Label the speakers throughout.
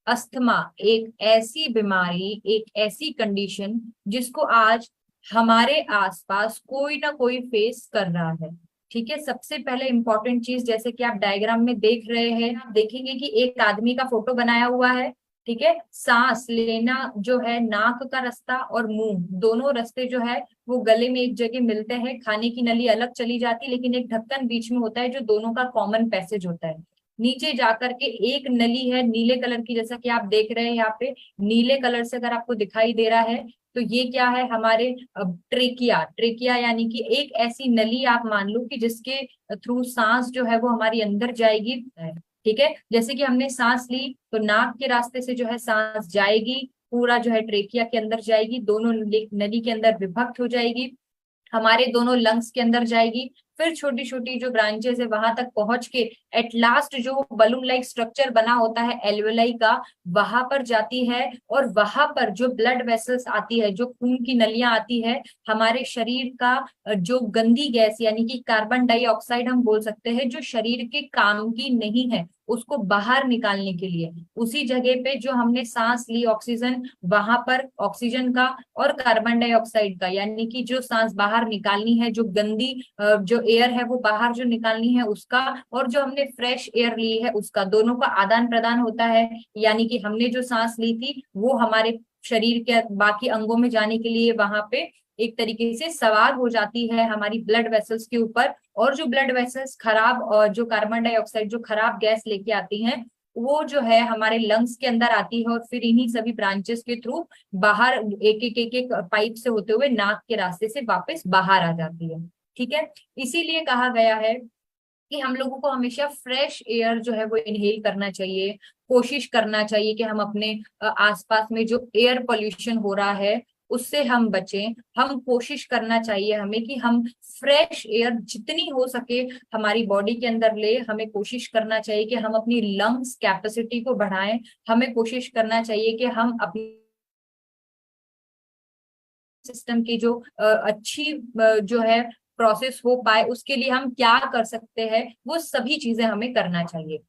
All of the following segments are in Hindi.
Speaker 1: अस्थमा एक ऐसी बीमारी, एक ऐसी कंडीशन जिसको आज हमारे आसपास कोई ना कोई फेस कर रहा है। ठीक है, सबसे पहले इंपॉर्टेंट चीज, जैसे कि आप डायग्राम में देख रहे हैं, आप देखेंगे कि एक आदमी का फोटो बनाया हुआ है। ठीक है, सांस लेना जो है, नाक का रास्ता और मुंह दोनों रास्ते जो है वो गले में एक जगह मिलते हैं। खाने की नली अलग चली जाती है, लेकिन एक ढक्कन बीच में होता है जो दोनों का कॉमन पैसेज होता है। नीचे जाकर के एक नली है नीले कलर की, जैसा कि आप देख रहे हैं यहाँ पे, नीले कलर से अगर आपको दिखाई दे रहा है तो ये क्या है, हमारे ट्रेकिया। ट्रेकिया यानी कि एक ऐसी नली आप मान लो कि जिसके थ्रू सांस जो है वो हमारी अंदर जाएगी। ठीक है, जैसे कि हमने सांस ली तो नाक के रास्ते से जो है सांस जाएगी, पूरा जो है ट्रेकिया के अंदर जाएगी, दोनों नली के अंदर विभक्त हो जाएगी, हमारे दोनों लंग्स के अंदर जाएगी, फिर छोटी छोटी जो ब्रांचेस है वहां तक पहुंच के एट लास्ट जो बलून लाइक स्ट्रक्चर बना होता है एल्वेलाई का, वहां पर जाती है। और वहां पर जो ब्लड वेसल्स आती है, जो खून की नलियां आती है, हमारे शरीर का जो गंदी गैस यानी कि कार्बन डाइऑक्साइड हम बोल सकते हैं, जो शरीर के काम की नहीं है, उसको बाहर निकालने के लिए उसी जगह पे जो हमने सांस ली ऑक्सीजन, वहां पर ऑक्सीजन का और कार्बन डाइऑक्साइड का, यानी कि जो सांस बाहर निकालनी है, जो गंदी जो एयर है वो बाहर जो निकालनी है उसका, और जो हमने फ्रेश एयर ली है उसका, दोनों का आदान प्रदान होता है। यानी कि हमने जो सांस ली थी वो हमारे शरीर के बाकी अंगों में जाने के लिए वहां पे एक तरीके से सवार हो जाती है हमारी ब्लड वेसल्स के ऊपर। और जो ब्लड वेसल्स खराब और जो कार्बन डाइऑक्साइड जो खराब गैस लेके आती हैं, वो जो है हमारे लंग्स के अंदर आती है, और फिर इन्हीं सभी ब्रांचेस के थ्रू बाहर एक एक पाइप से होते हुए नाक के रास्ते से वापस बाहर आ जाती है। ठीक है, इसीलिए कहा गया है कि हम लोगों को हमेशा फ्रेश एयर जो है वो इनहेल करना चाहिए। कोशिश करना चाहिए कि हम अपने आसपास में जो एयर पोल्यूशन हो रहा है उससे हम बचें। हम कोशिश करना चाहिए हमें कि हम फ्रेश एयर जितनी हो सके हमारी बॉडी के अंदर ले। हमें कोशिश करना चाहिए कि हम अपनी लंग्स कैपेसिटी को बढ़ाएं। हमें कोशिश करना चाहिए कि हम अपनी सिस्टम की जो अच्छी जो है प्रोसेस हो पाए, उसके लिए हम क्या कर सकते हैं, वो सभी चीजें हमें करना चाहिए।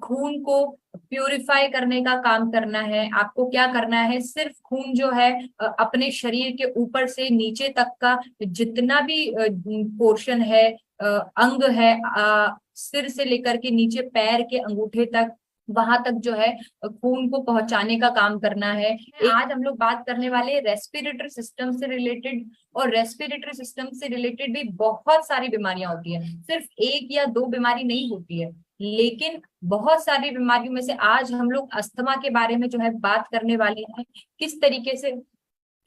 Speaker 1: खून को प्यूरिफाई करने का काम करना है। आपको क्या करना है, सिर्फ खून जो है अपने शरीर के ऊपर से नीचे तक का जितना भी पोर्शन है, अंग है, सिर से लेकर के नीचे पैर के अंगूठे तक, वहां तक जो है खून को पहुंचाने का काम करना है। आज हम लोग बात करने वाले रेस्पिरेटरी सिस्टम से रिलेटेड। और रेस्पिरेटरी सिस्टम से रिलेटेड भी बहुत सारी बीमारियां होती है, सिर्फ एक या दो बीमारी नहीं होती है, लेकिन बहुत सारी बीमारियों में से आज हम लोग अस्थमा के बारे में जो है बात करने वाले हैं।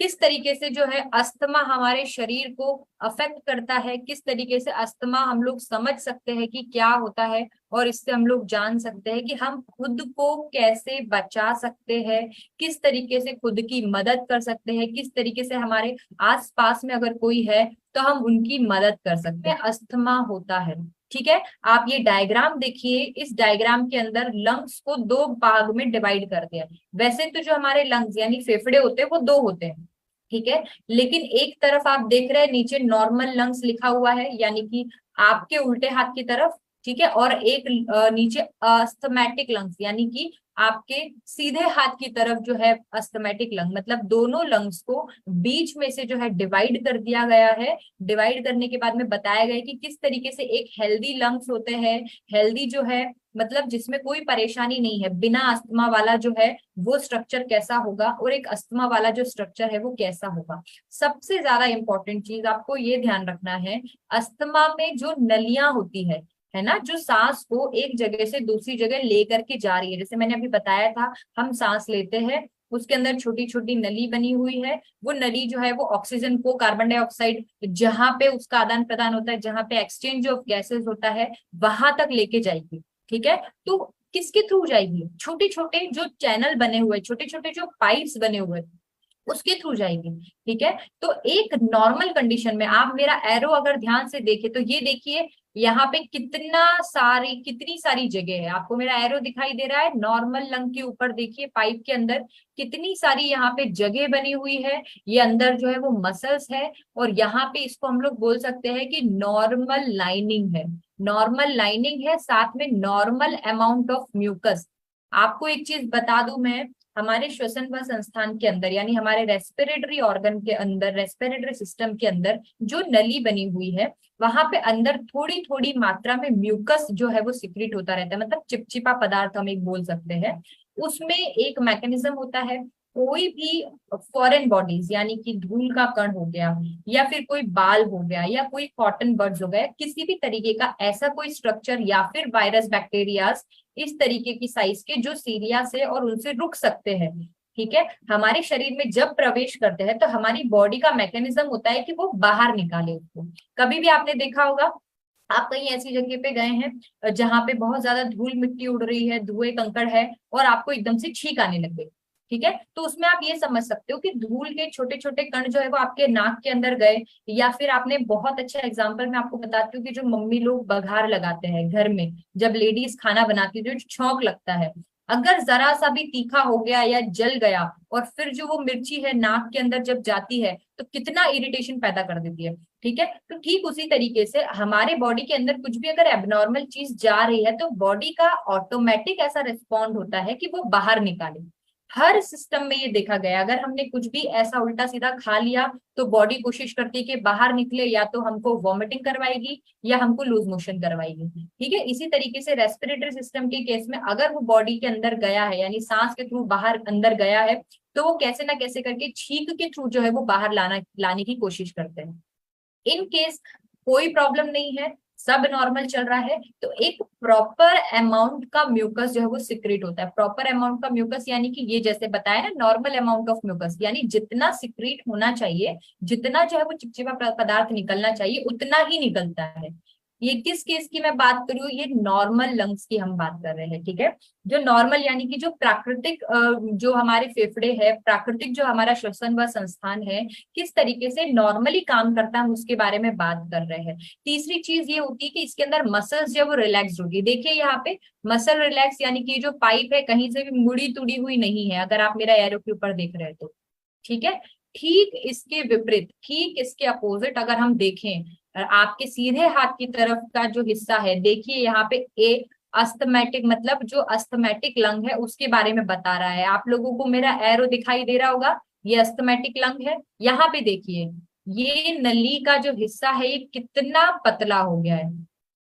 Speaker 1: किस तरीके से जो है अस्थमा हमारे शरीर को अफेक्ट करता है, किस तरीके से अस्थमा हम लोग समझ सकते हैं कि क्या होता है, और इससे हम लोग जान सकते हैं कि हम खुद को कैसे बचा सकते हैं, किस तरीके से खुद की मदद कर सकते हैं, किस तरीके से हमारे आसपास में अगर कोई है तो हम उनकी मदद कर सकते हैं। अस्थमा होता है। ठीक है, आप ये डायग्राम देखिए, इस डायग्राम के अंदर लंग्स को दो भाग में डिवाइड कर दिया है। वैसे तो जो हमारे लंग्स यानी फेफड़े होते हैं वो दो होते हैं। ठीक है, लेकिन एक तरफ आप देख रहे हैं नीचे नॉर्मल लंग्स लिखा हुआ है, यानी कि आपके उल्टे हाथ की तरफ। ठीक है, और एक नीचे अस्थमैटिक लंग्स, यानी कि आपके सीधे हाथ की तरफ जो है अस्थमैटिक लंग, मतलब दोनों लंग्स को बीच में से जो है डिवाइड कर दिया गया है। डिवाइड करने के बाद में बताया गया है कि किस तरीके से एक हेल्दी लंग्स होते हैं। हेल्दी जो है मतलब जिसमें कोई परेशानी नहीं है, बिना अस्थमा वाला जो है वो स्ट्रक्चर कैसा होगा, और एक अस्थमा वाला जो स्ट्रक्चर है वो कैसा होगा। सबसे ज्यादा इंपॉर्टेंट चीज आपको ये ध्यान रखना है, अस्थमा में जो नलियां होती है ना, जो सांस को एक जगह से दूसरी जगह लेकर के जा रही है, जैसे मैंने अभी बताया था, हम सांस लेते हैं, उसके अंदर छोटी छोटी नली बनी हुई है। वो नली जो है वो ऑक्सीजन को, कार्बन डाइऑक्साइड जहां पे उसका आदान प्रदान होता है, जहां पे एक्सचेंज ऑफ गैसेस होता है, वहां तक लेके जाएगी। ठीक है, तो किसके थ्रू जाएगी, छोटे छोटे जो चैनल बने हुए, छोटे छोटे जो पाइप्स बने हुए, उसके थ्रू जाएगी। ठीक है, तो एक नॉर्मल कंडीशन में आप मेरा एरो अगर ध्यान से देखे तो ये देखिए, यहाँ पे कितनी सारी जगह है। आपको मेरा एरो दिखाई दे रहा है, नॉर्मल लंग के ऊपर देखिए पाइप के अंदर कितनी सारी यहाँ पे जगह बनी हुई है। ये अंदर जो है वो मसल्स है, और यहाँ पे इसको हम लोग बोल सकते हैं कि नॉर्मल लाइनिंग है। नॉर्मल लाइनिंग है, साथ में नॉर्मल अमाउंट ऑफ म्यूकस। आपको एक चीज बता दूं मैं, हमारे श्वसन व संस्थान के अंदर यानी हमारे रेस्पिरेटरी ऑर्गन के अंदर, रेस्पिरेटरी सिस्टम के अंदर जो नली बनी हुई है, वहां पे अंदर थोड़ी थोड़ी मात्रा में म्यूकस जो है वो सिक्रीट होता रहता है, मतलब चिपचिपा पदार्थ हम एक बोल सकते हैं। उसमें एक मैकेनिज्म होता है, कोई भी फॉरेन बॉडीज यानी कि धूल का कण हो गया, या फिर कोई बाल हो गया, या कोई कॉटन बर्ड्स हो गए, किसी भी तरीके का ऐसा कोई स्ट्रक्चर या फिर वायरस बैक्टीरियाज इस तरीके की साइज के जो सीरिया से और उनसे रुक सकते हैं, ठीक है, हमारे शरीर में जब प्रवेश करते हैं तो हमारी बॉडी का मैकेनिज्म होता है कि वो बाहर निकाले उसको। कभी भी आपने देखा होगा, आप कहीं ऐसी जगह पे गए हैं जहां पे बहुत ज्यादा धूल मिट्टी उड़ रही है, धुएं कंकड़ है, और आपको एकदम से छींक आने लग गई, ठीक है, तो उसमें आप ये समझ सकते हो कि धूल के छोटे छोटे कण जो है वो आपके नाक के अंदर गए। या फिर आपने बहुत अच्छा एग्जांपल मैं आपको बताती हूँ कि जो मम्मी लोग बघार लगाते हैं घर में, जब लेडीज खाना बनाती है, जो छौंक लगता है, अगर जरा सा भी तीखा हो गया या जल गया, और फिर जो वो मिर्ची है नाक के अंदर जब जाती है तो कितना इरिटेशन पैदा कर देती है, ठीक है। तो ठीक उसी तरीके से हमारे बॉडी के अंदर कुछ भी अगर एबनॉर्मल चीज जा रही है तो बॉडी का ऑटोमेटिक ऐसा रिस्पॉन्ड होता है कि वो बाहर निकाले। हर सिस्टम में ये देखा गया, अगर हमने कुछ भी ऐसा उल्टा सीधा खा लिया तो बॉडी कोशिश करती है कि बाहर निकले, या तो हमको वॉमिटिंग करवाएगी या हमको लूज मोशन करवाएगी, ठीक है। इसी तरीके से रेस्पिरेटरी सिस्टम के केस में अगर वो बॉडी के अंदर गया है यानी सांस के थ्रू बाहर अंदर गया है, तो वो कैसे ना कैसे करके छींक के थ्रू जो है वो बाहर लाने की कोशिश करते हैं। इन केस कोई प्रॉब्लम नहीं है, सब नॉर्मल चल रहा है, तो एक प्रॉपर अमाउंट का म्यूकस जो है वो सिक्रेट होता है। प्रॉपर अमाउंट का म्यूकस यानी कि ये जैसे बताया ना, नॉर्मल अमाउंट ऑफ म्यूकस, यानी जितना सिक्रेट होना चाहिए, जितना जो है वो चिपचिपा पदार्थ निकलना चाहिए उतना ही निकलता है। ये किस केस की मैं बात कर रही हूँ, ये नॉर्मल लंग्स की हम बात कर रहे हैं, ठीक है। जो नॉर्मल यानी कि जो प्राकृतिक जो हमारे फेफड़े है, प्राकृतिक जो हमारा श्वसन व संस्थान है, किस तरीके से नॉर्मली काम करता है हम उसके बारे में बात कर रहे हैं। तीसरी चीज ये होती है कि इसके अंदर मसल्स जो है वो रिलैक्स होगी। देखिए यहाँ पे मसल रिलैक्स यानी कि जो पाइप है कहीं से भी मुड़ी तुड़ी हुई नहीं है, अगर आप मेरा एरो के ऊपर देख रहे हैं तो, ठीक है। ठीक इसके विपरीत, ठीक इसके अपोजिट अगर हम देखें, आपके सीधे हाथ की तरफ का जो हिस्सा है, देखिए यहाँ पे ए अस्थमैटिक, मतलब जो अस्थमैटिक लंग है उसके बारे में बता रहा है। आप लोगों को मेरा एरो दिखाई दे रहा होगा, ये अस्थमैटिक लंग है। यहाँ पे देखिए ये नली का जो हिस्सा है ये कितना पतला हो गया है,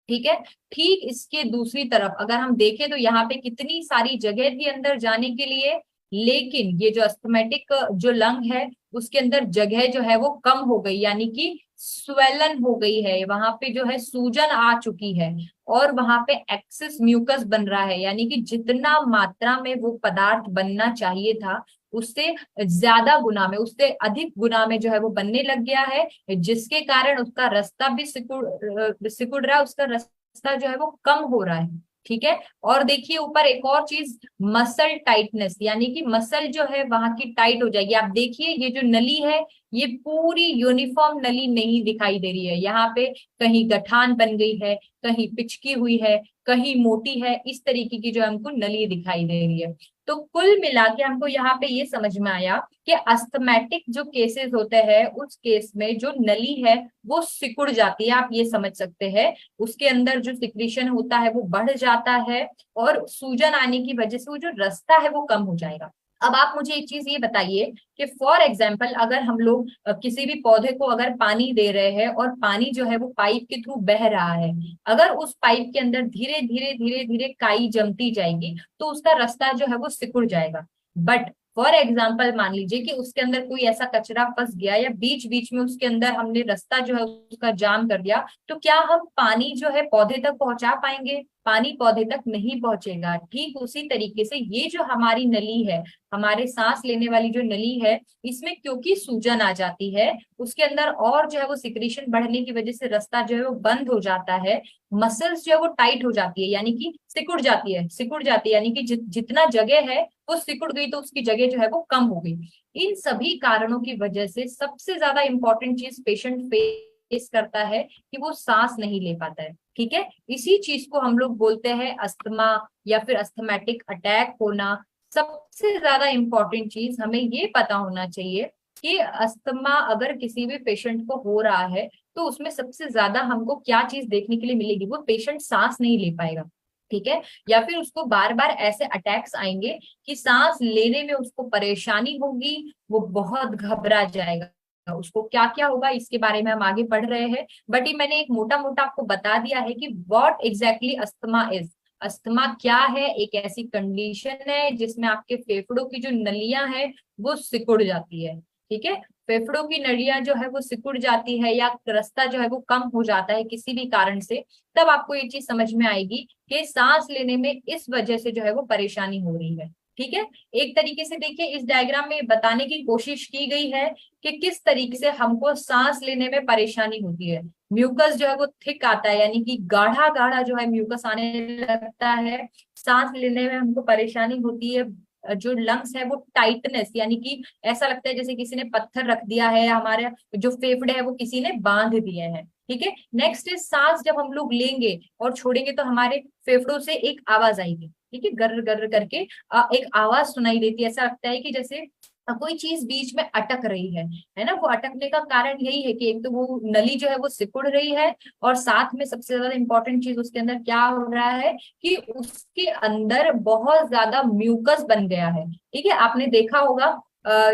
Speaker 1: ठीक है। ठीक इसके दूसरी तरफ अगर हम देखें तो यहाँ पे कितनी सारी जगह थी अंदर जाने के लिए, लेकिन ये जो अस्थमैटिक जो लंग है उसके अंदर जगह जो है वो कम हो गई, यानी कि स्वेलन हो गई है, वहां पे जो है सूजन आ चुकी है, और वहां पे एक्सेस म्यूकस बन रहा है, यानी कि जितना मात्रा में वो पदार्थ बनना चाहिए था उससे ज्यादा गुना में, उससे अधिक गुना में जो है वो बनने लग गया है, जिसके कारण उसका रास्ता भी सिकुड़ रहा है, उसका रास्ता जो है वो कम हो रहा है, ठीक है। और देखिए ऊपर एक और चीज, मसल टाइटनेस, यानी कि मसल जो है वहां की टाइट हो जाएगी। आप देखिए ये जो नली है ये पूरी यूनिफॉर्म नली नहीं दिखाई दे रही है, यहाँ पे कहीं गठान बन गई है, कहीं पिचकी हुई है, कहीं मोटी है, इस तरीके की जो हमको नली दिखाई दे रही है। तो कुल मिला के हमको यहाँ पे ये समझ में आया कि अस्थमैटिक जो केसेस होते हैं उस केस में जो नली है वो सिकुड़ जाती है, आप ये समझ सकते हैं, उसके अंदर जो सिक्रीशन होता है वो बढ़ जाता है, और सूजन आने की वजह से वो जो रास्ता है वो कम हो जाएगा। अब आप मुझे एक चीज ये बताइए कि फॉर एग्जाम्पल अगर हम लोग किसी भी पौधे को अगर पानी दे रहे हैं और पानी जो है वो पाइप के थ्रू बह रहा है, अगर उस पाइप के अंदर धीरे धीरे धीरे धीरे काई जमती जाएगी तो उसका रास्ता जो है वो सिकुड़ जाएगा। बट फॉर एग्जाम्पल मान लीजिए कि उसके अंदर कोई ऐसा कचरा फंस गया, या बीच बीच में उसके अंदर हमने रास्ता जो है उसका जाम कर दिया, तो क्या हम पानी जो है पौधे तक पहुंचा पाएंगे? पानी पौधे तक नहीं पहुंचेगा। ठीक उसी तरीके से ये जो हमारी नली है, हमारे सांस लेने वाली जो नली है, इसमें क्योंकि सूजन आ जाती है, उसके अंदर और जो है वो सिक्रीशन बढ़ने की वजह से रास्ता जो है वो बंद हो जाता है, मसल्स जो है वो टाइट हो जाती है, यानी कि सिकुड़ जाती है, सिकुड़ जाती है यानी कि जितना जगह है वो सिकुड़ गई, तो उसकी जगह जो है वो कम हो गई। इन सभी कारणों की वजह से सबसे ज्यादा इंपॉर्टेंट चीज पेशेंट फेस करता है कि वो सांस नहीं ले पाता है, ठीक है। इसी चीज को हम लोग बोलते हैं अस्थमा या फिर अस्थमैटिक अटैक होना। सबसे ज्यादा इंपॉर्टेंट चीज हमें ये पता होना चाहिए कि अस्थमा अगर किसी भी पेशेंट को हो रहा है तो उसमें सबसे ज्यादा हमको क्या चीज देखने के लिए मिलेगी, वो पेशेंट सांस नहीं ले पाएगा, ठीक है। या फिर उसको बार बार ऐसे अटैक्स आएंगे कि सांस लेने में उसको परेशानी होगी, वो बहुत घबरा जाएगा। उसको क्या क्या होगा इसके बारे में हम आगे पढ़ रहे हैं, बट ये मैंने एक मोटा मोटा आपको बता दिया है कि what exactly asthma is. Asthma क्या है? एक ऐसी कंडीशन है जिसमें आपके फेफड़ों की जो नलियां हैं वो सिकुड़ जाती है। ठीक है, फेफड़ों की नलियां जो है वो सिकुड़ जाती है या रास्ता जो है वो कम हो जाता है किसी भी कारण से, तब आपको ये चीज समझ में आएगी कि सांस लेने में इस वजह से जो है वो परेशानी हो रही है। ठीक है, एक तरीके से देखिए इस डायग्राम में बताने की कोशिश की गई है कि किस तरीके से हमको सांस लेने में परेशानी होती है। म्यूकस जो है वो थिक आता है, यानी कि गाढ़ा गाढ़ा जो है म्यूकस आने लगता है। सांस लेने में हमको परेशानी होती है। जो लंग्स है वो टाइटनेस, यानी कि ऐसा लगता है जैसे किसी ने पत्थर रख दिया है, हमारे जो फेफड़े है वो किसी ने बांध दिए हैं। ठीक है, नेक्स्ट इज सांस जब हम लोग लेंगे और छोड़ेंगे तो हमारे फेफड़ों से एक आवाज आएगी। ठीक है, गर्र गर्र करके एक आवाज सुनाई देती है। ऐसा लगता है कि जैसे कोई चीज बीच में अटक रही है ना। वो अटकने का कारण यही है कि एक तो वो नली जो है वो सिकुड़ रही है, और साथ में सबसे ज्यादा इंपॉर्टेंट चीज उसके अंदर क्या हो रहा है कि उसके अंदर बहुत ज्यादा म्यूकस बन गया है। ठीक है, आपने देखा होगा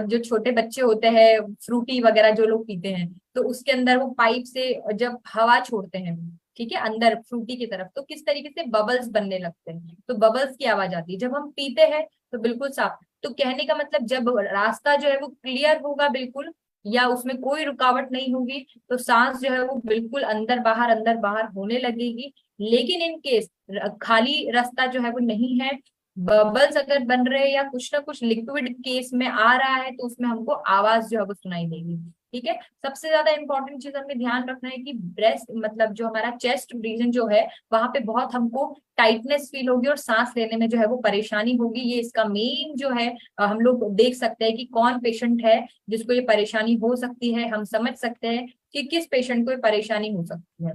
Speaker 1: जो छोटे बच्चे होते हैं, फ्रूटी वगैरह जो लोग पीते हैं, तो उसके अंदर वो पाइप से जब हवा छोड़ते हैं, ठीक है, अंदर फ्रूटी की तरफ, तो किस तरीके से बबल्स बनने लगते हैं, तो बबल्स की आवाज आती है। जब हम पीते हैं तो बिल्कुल साफ। तो कहने का मतलब जब रास्ता जो है वो क्लियर होगा बिल्कुल, या उसमें कोई रुकावट नहीं होगी, तो सांस जो है वो बिल्कुल अंदर बाहर होने लगेगी। लेकिन इन केस खाली रास्ता जो है वो नहीं है, बबल्स अगर बन रहे हैं या कुछ ना कुछ लिक्विड केस में आ रहा है, तो उसमें हमको आवाज जो है वो सुनाई देगी। ठीक है, सबसे ज्यादा इंपॉर्टेंट चीज हमें ध्यान रखना है कि ब्रेस्ट मतलब जो हमारा चेस्ट रीजन जो है, वहां पे बहुत हमको टाइटनेस फील होगी और सांस लेने में जो है वो परेशानी होगी। ये इसका मेन जो है हम लोग देख सकते हैं कि कौन पेशेंट है जिसको ये परेशानी हो सकती है। हम समझ सकते हैं कि किस पेशेंट को ये परेशानी हो सकती है।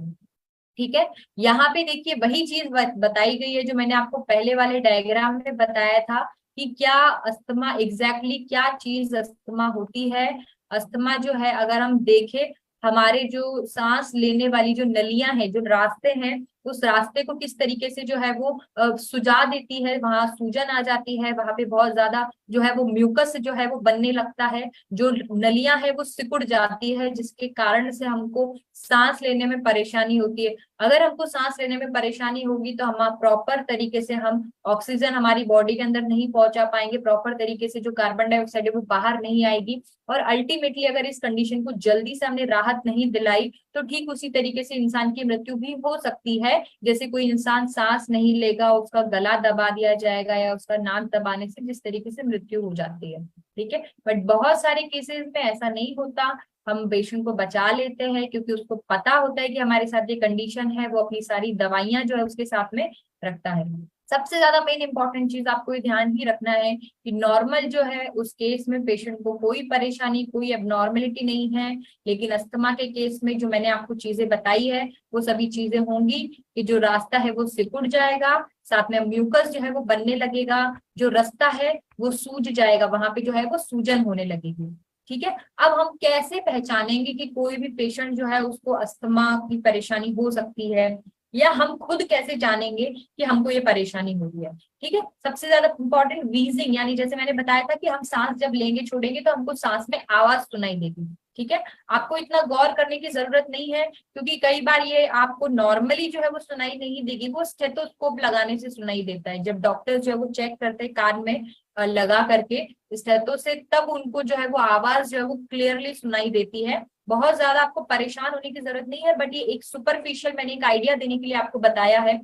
Speaker 1: ठीक है, यहाँ पे देखिए वही चीज बताई गई है जो मैंने आपको पहले वाले डायग्राम में बताया था कि क्या अस्थमा एग्जैक्टली क्या चीज अस्थमा होती है। अस्थमा जो है अगर हम देखें, हमारे जो सांस लेने वाली जो नलियां हैं, जो रास्ते हैं, उस रास्ते को किस तरीके से जो है वो सुजा देती है, वहां सूजन आ जाती है, वहां पे बहुत ज्यादा जो है वो म्यूकस जो है वो बनने लगता है, जो नलियां है वो सिकुड़ जाती है, जिसके कारण से हमको सांस लेने में परेशानी होती है। अगर हमको सांस लेने में परेशानी होगी तो हम प्रॉपर तरीके से हम ऑक्सीजन हमारी बॉडी के अंदर नहीं पहुंचा पाएंगे, प्रॉपर तरीके से जो कार्बन डाइऑक्साइड है वो बाहर नहीं आएगी, और अल्टीमेटली अगर इस कंडीशन को जल्दी से हमने राहत नहीं दिलाई तो ठीक उसी तरीके से इंसान की मृत्यु भी हो सकती है। जैसे कोई इंसान सांस नहीं लेगा, उसका गला दबा दिया जाएगा या उसका नाक दबाने से जिस तरीके से मृत्यु हो जाती है। ठीक है, बट बहुत सारे केसेस में ऐसा नहीं होता। हम पेशेंट को बचा लेते हैं क्योंकि उसको पता होता है कि हमारे साथ ये कंडीशन है, वो अपनी सारी दवाइयां जो है उसके साथ में रखता है। सबसे ज्यादा मेन इंपॉर्टेंट चीज आपको ये ध्यान ही रखना है कि नॉर्मल जो है उस केस में पेशेंट को कोई परेशानी कोई एबनॉर्मेलिटी नहीं है। लेकिन अस्थमा के केस में जो मैंने आपको चीजें बताई है वो सभी चीजें होंगी कि जो रास्ता है वो सिकुड़ जाएगा, साथ में म्यूकस जो है वो बनने लगेगा, जो रास्ता है वो सूज जाएगा, वहां पे जो है वो सूजन होने लगेगी। ठीक है, अब हम कैसे पहचानेंगे कि कोई भी पेशेंट जो है उसको अस्थमा की परेशानी हो सकती है, या हम खुद कैसे जानेंगे कि हमको ये परेशानी हो रही है। ठीक है, सबसे ज्यादा इंपॉर्टेंट व्हीजिंग, यानी जैसे मैंने बताया था कि हम सांस जब लेंगे छोड़ेंगे तो हमको सांस में आवाज सुनाई देगी। ठीक है, आपको इतना गौर करने की जरूरत नहीं है क्योंकि कई बार ये आपको नॉर्मली जो है वो सुनाई नहीं देगी, वो स्टेथोस्कोप लगाने से सुनाई देता है। जब डॉक्टर जो है वो चेक करते हैं कान में लगा करके स्टेथो से, तब उनको जो है वो आवाज जो है वो क्लियरली सुनाई देती है। बहुत ज्यादा आपको परेशान होने की जरूरत नहीं है, बट ये एक सुपरफिशियल मैंने एक आइडिया देने के लिए आपको बताया है।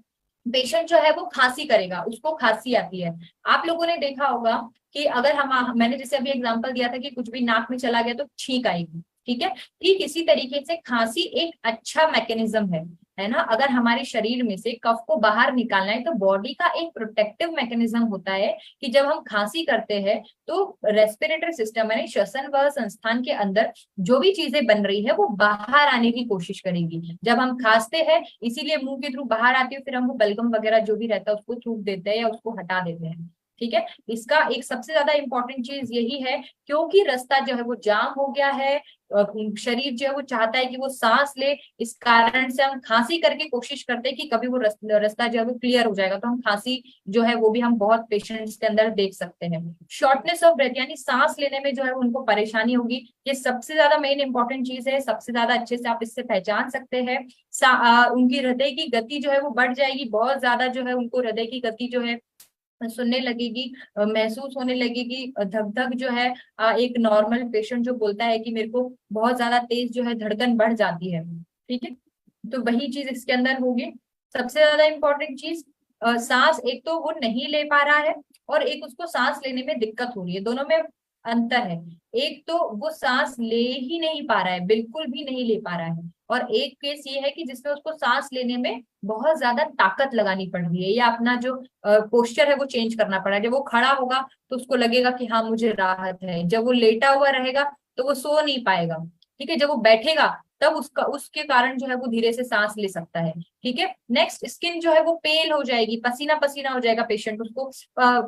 Speaker 1: पेशेंट जो है वो खांसी करेगा, उसको खांसी आती है। आप लोगों ने देखा होगा कि अगर हम मैंने जैसे अभी एग्जांपल दिया था कि कुछ भी नाक में चला गया तो छींक आएगी। ठीक है, ठीक इसी तरीके से खांसी एक अच्छा मैकेनिज्म है ना। अगर हमारे शरीर में से कफ को बाहर निकालना है तो बॉडी का एक प्रोटेक्टिव मैकेनिज्म होता है कि जब हम खांसी करते हैं तो रेस्पिरेटरी सिस्टम यानी श्वसन व संस्थान के अंदर जो भी चीजें बन रही है वो बाहर आने की कोशिश करेगी जब हम खांसते हैं, इसीलिए मुंह के थ्रू बाहर आती है, फिर हम वो बलगम वगैरह जो भी रहता है उसको थूक देते हैं या उसको हटा देते हैं। ठीक है। इसका एक सबसे ज्यादा इंपॉर्टेंट चीज यही है, क्योंकि रास्ता जो है वो जाम हो गया है, शरीर जो है वो चाहता है कि वो सांस ले, इस कारण से हम खांसी करके कोशिश करते हैं कि कभी वो रास्ता जो है वो क्लियर हो जाएगा, तो हम खांसी जो है वो भी हम बहुत पेशेंट्स के अंदर देख सकते हैं। शॉर्टनेस ऑफ ब्रेथ यानी सांस लेने में जो है उनको परेशानी होगी, ये सबसे ज्यादा मेन इंपॉर्टेंट चीज है, सबसे ज्यादा अच्छे से आप इससे पहचान सकते हैं। उनकी हृदय की गति जो है वो बढ़ जाएगी, बहुत ज्यादा जो है उनको हृदय की गति जो है सुनने लगेगी, महसूस होने लगेगी, धक धक जो है एक नॉर्मल पेशेंट जो बोलता है कि मेरे को बहुत ज्यादा तेज जो है धड़कन बढ़ जाती है। ठीक है, तो वही चीज इसके अंदर होगी। सबसे ज्यादा इंपॉर्टेंट चीज, सांस एक तो वो नहीं ले पा रहा है, और एक उसको सांस लेने में दिक्कत हो रही है, दोनों में अंतर है। एक तो वो सांस ले ही नहीं पा रहा है, बिल्कुल भी नहीं ले पा रहा है, और एक केस ये है कि जिसमें उसको सांस लेने में बहुत ज्यादा ताकत लगानी पड़ रही है, या अपना जो पोस्चर है वो चेंज करना पड़ा है। जब वो खड़ा होगा तो उसको लगेगा कि हाँ मुझे राहत है, जब वो लेटा हुआ रहेगा तो वो सो नहीं पाएगा। ठीक है, जब वो बैठेगा तब उसका उसके कारण जो है वो धीरे से सांस ले सकता है। ठीक है, नेक्स्ट, स्किन जो है वो पेल हो जाएगी, पसीना पसीना हो जाएगा पेशेंट, उसको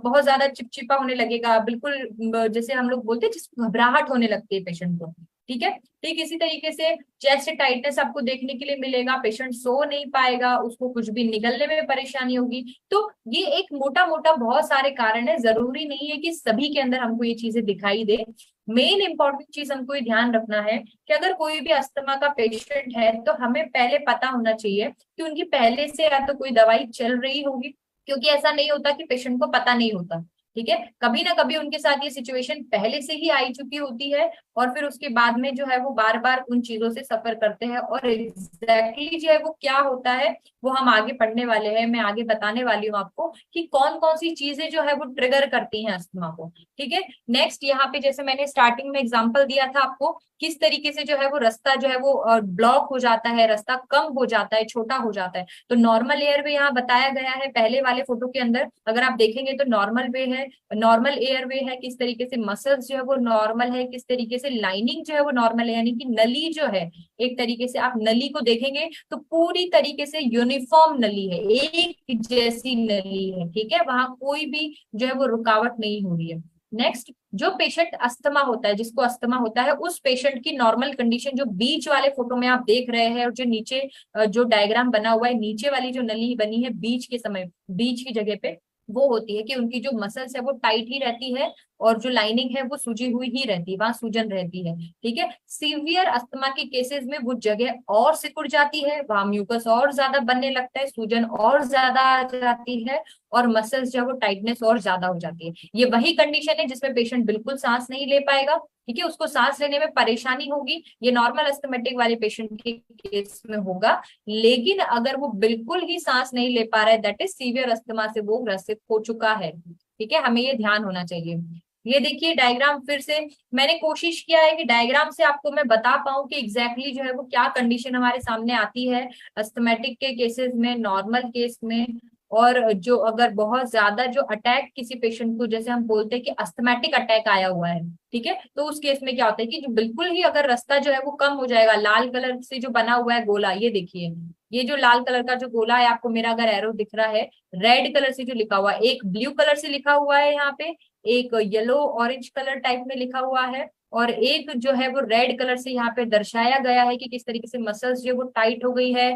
Speaker 1: बहुत ज्यादा चिपचिपा होने लगेगा, बिल्कुल जैसे हम लोग बोलते हैं जिसको घबराहट होने लगती है पेशेंट को। ठीक है, ठीक इसी तरीके से चेस्ट टाइटनेस आपको देखने के लिए मिलेगा, पेशेंट सो नहीं पाएगा, उसको कुछ भी निगलने में परेशानी होगी। तो ये एक मोटा मोटा बहुत सारे कारण है, जरूरी नहीं है कि सभी के अंदर हमको ये चीजें दिखाई दे। मेन इंपॉर्टेंट चीज हमको ये ध्यान रखना है कि अगर कोई भी अस्थमा का पेशेंट है तो हमें पहले पता होना चाहिए कि उनकी पहले से या तो कोई दवाई चल रही होगी, क्योंकि ऐसा नहीं होता कि पेशेंट को पता नहीं होता। ठीक है, कभी ना कभी उनके साथ ये सिचुएशन पहले से ही आई चुकी होती है, और फिर उसके बाद में जो है वो बार बार उन चीजों से सफर करते हैं, और एग्जैक्टली जो है वो क्या होता है वो हम आगे पढ़ने वाले हैं, मैं आगे बताने वाली हूँ आपको कि कौन कौन सी चीजें जो है वो ट्रिगर करती हैं अस्थमा को। ठीक है, नेक्स्ट, यहाँ पे जैसे मैंने स्टार्टिंग में एग्जांपल दिया था आपको, किस तरीके से जो है वो रास्ता जो है वो ब्लॉक हो जाता है, रास्ता कम हो जाता है, छोटा हो जाता है। तो नॉर्मल एयर वे यहाँ बताया गया है पहले वाले फोटो के अंदर, अगर आप देखेंगे तो नॉर्मल वे है, नॉर्मल एयर वे है, किस तरीके से मसल्स जो है वो नॉर्मल है, किस तरीके से लाइनिंग जो है वो नॉर्मल है, यानी कि नली जो है, एक तरीके से आप नली को देखेंगे तो पूरी तरीके से यूनिफॉर्म नली है, एक जैसी नली है। ठीक है, वहां कोई भी जो है वो रुकावट नहीं हो रही है। नेक्स्ट, जो पेशेंट अस्थमा होता है, जिसको अस्थमा होता है, उस पेशेंट की नॉर्मल कंडीशन जो बीच वाले फोटो में आप देख रहे हैं, और जो नीचे जो डायग्राम बना हुआ है, नीचे वाली जो नली बनी है बीच के समय, बीच की जगह पे, वो होती है कि उनकी जो मसल्स है वो टाइट ही रहती है, और जो लाइनिंग है वो सूजी हुई ही रहती है, वहां सूजन रहती है। ठीक है, सीवियर अस्थमा के केसेस में वो जगह और सिकुड़ जाती है, वहां म्यूकस और ज्यादा बनने लगता है, सूजन और ज्यादा आ जाती है, और मसल्स जो है वो टाइटनेस और ज्यादा हो जाती है। ये वही कंडीशन है जिसमें पेशेंट बिल्कुल सांस नहीं ले पाएगा। ठीक है, उसको सांस लेने में परेशानी होगी, ये नॉर्मल अस्थमेटिक वाले पेशेंट के केस में होगा। लेकिन अगर वो बिल्कुल ही सांस नहीं ले पा रहा है, दैट इज सीवियर अस्थमा से वो ग्रसित हो चुका है। ठीक है, हमें ये ध्यान होना चाहिए। ये देखिए डायग्राम, फिर से मैंने कोशिश किया है कि डायग्राम से आपको मैं बता पाऊं कि एग्जैक्टली जो है वो क्या कंडीशन हमारे सामने आती है अस्थमेटिक के केसेस में, नॉर्मल केस में, और जो अगर बहुत ज्यादा जो अटैक किसी पेशेंट को, जैसे हम बोलते हैं कि अस्थमेटिक अटैक आया हुआ है, ठीक है, तो उस केस में क्या होता है कि जो बिल्कुल ही अगर रास्ता जो है वो कम हो जाएगा, लाल कलर से जो बना हुआ है गोला, ये देखिए, ये जो लाल कलर का जो गोला है आपको, मेरा अगर एरो दिख रहा है, रेड कलर से जो लिखा हुआ है, एक ब्लू कलर से लिखा हुआ है यहाँ पे, एक येलो ऑरेंज कलर टाइप में लिखा हुआ है, और एक जो है वो रेड कलर से यहाँ पे दर्शाया गया है कि किस तरीके से मसल्स जो है वो टाइट हो गई है,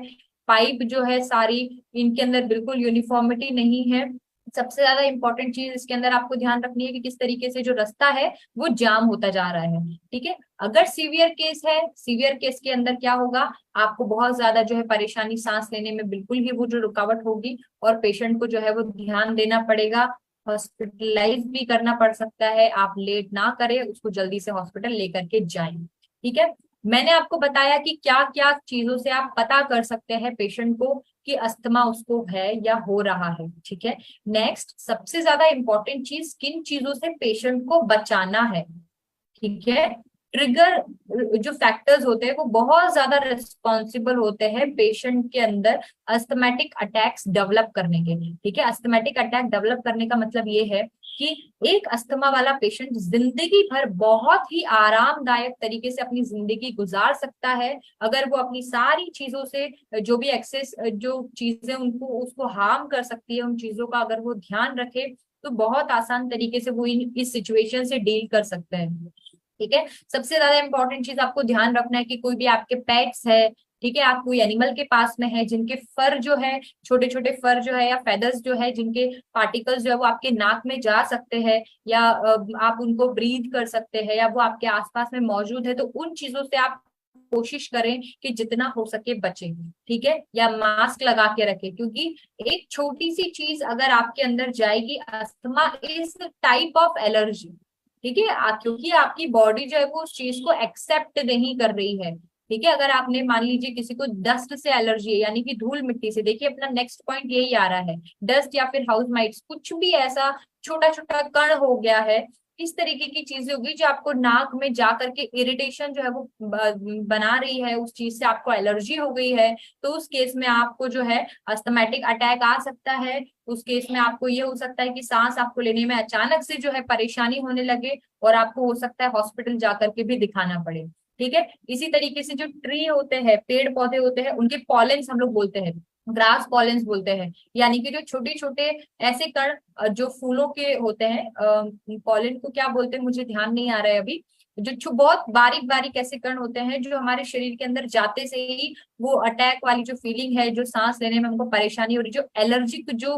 Speaker 1: पाइप जो है सारी, इनके अंदर बिल्कुल यूनिफॉर्मिटी नहीं है। सबसे ज्यादा इंपॉर्टेंट चीज इसके अंदर आपको ध्यान रखनी है कि किस तरीके से जो रास्ता है वो जाम होता जा रहा है। ठीक है, अगर सीवियर केस है, सीवियर केस के अंदर क्या होगा, आपको बहुत ज्यादा जो है परेशानी, सांस लेने में बिल्कुल ही वो जो रुकावट होगी, और पेशेंट को जो है वो ध्यान देना पड़ेगा, हॉस्पिटलाइज भी करना पड़ सकता है। आप लेट ना करें, उसको जल्दी से हॉस्पिटल लेकर के जाएं। ठीक है, मैंने आपको बताया कि क्या क्या चीजों से आप पता कर सकते हैं पेशेंट को कि अस्थमा उसको है या हो रहा है। ठीक है, नेक्स्ट, सबसे ज्यादा इंपॉर्टेंट चीज, किन चीजों से पेशेंट को बचाना है। ठीक है, ट्रिगर जो फैक्टर्स होते हैं वो बहुत ज्यादा रिस्पॉन्सिबल होते हैं पेशेंट के अंदर अस्थमेटिक अटैक्स डेवलप करने के लिए। ठीक है, अस्थमेटिक अटैक डेवलप करने का मतलब ये है कि एक अस्थमा वाला पेशेंट जिंदगी भर बहुत ही आरामदायक तरीके से अपनी जिंदगी गुजार सकता है, अगर वो अपनी सारी चीजों से, जो भी एक्सेस जो चीजें उनको उसको हार्म कर सकती है, उन चीजों का अगर वो ध्यान रखे, तो बहुत आसान तरीके से वो इस सिचुएशन से डील कर सकते हैं। ठीक है, सबसे ज्यादा इंपॉर्टेंट चीज आपको ध्यान रखना है कि कोई भी आपके पेट्स है, ठीक है, आप कोई एनिमल के पास में है जिनके फर जो है, छोटे छोटे फर जो है या फेदर्स जो है, जिनके पार्टिकल्स जो है वो आपके नाक में जा सकते हैं, या आप उनको ब्रीथ कर सकते हैं, या वो आपके आसपास में मौजूद है, तो उन चीजों से आप कोशिश करें कि जितना हो सके बचे। ठीक है, या मास्क लगा के रखें, क्योंकि एक छोटी सी चीज अगर आपके अंदर जाएगी, asthma is type of allergy. ठीक है, क्योंकि आपकी बॉडी जो है वो उस चीज को एक्सेप्ट नहीं कर रही है। ठीक है, अगर आपने मान लीजिए किसी को डस्ट से एलर्जी है, यानी कि धूल मिट्टी से, देखिए अपना नेक्स्ट पॉइंट यही आ रहा है, डस्ट या फिर हाउस माइट्स, कुछ भी ऐसा छोटा छोटा कण हो गया है, इस तरीके की चीजें होगी जो आपको नाक में जा करके इरिटेशन जो है वो बना रही है, उस चीज से आपको एलर्जी हो गई है, तो उस केस में आपको जो है अस्थमैटिक अटैक आ सकता है। उस केस में आपको ये हो सकता है कि सांस आपको लेने में अचानक से जो है परेशानी होने लगे, और आपको हो सकता है हॉस्पिटल जाकर के भी दिखाना पड़े। ठीक है, इसी तरीके से जो ट्री होते हैं, पेड़ पौधे होते हैं, उनके पॉलेन्स हम लोग बोलते हैं, ग्रास पॉलेन्स बोलते हैं, यानी कि जो छोटे छोटे ऐसे कण जो फूलों के होते हैं, पॉलन को क्या बोलते हैं मुझे ध्यान नहीं आ रहा है अभी, जो बहुत बारीक बारीक ऐसे कण होते हैं जो हमारे शरीर के अंदर जाते से ही वो अटैक वाली जो फीलिंग है, जो सांस लेने में हमको परेशानी हो रही, जो एलर्जिक जो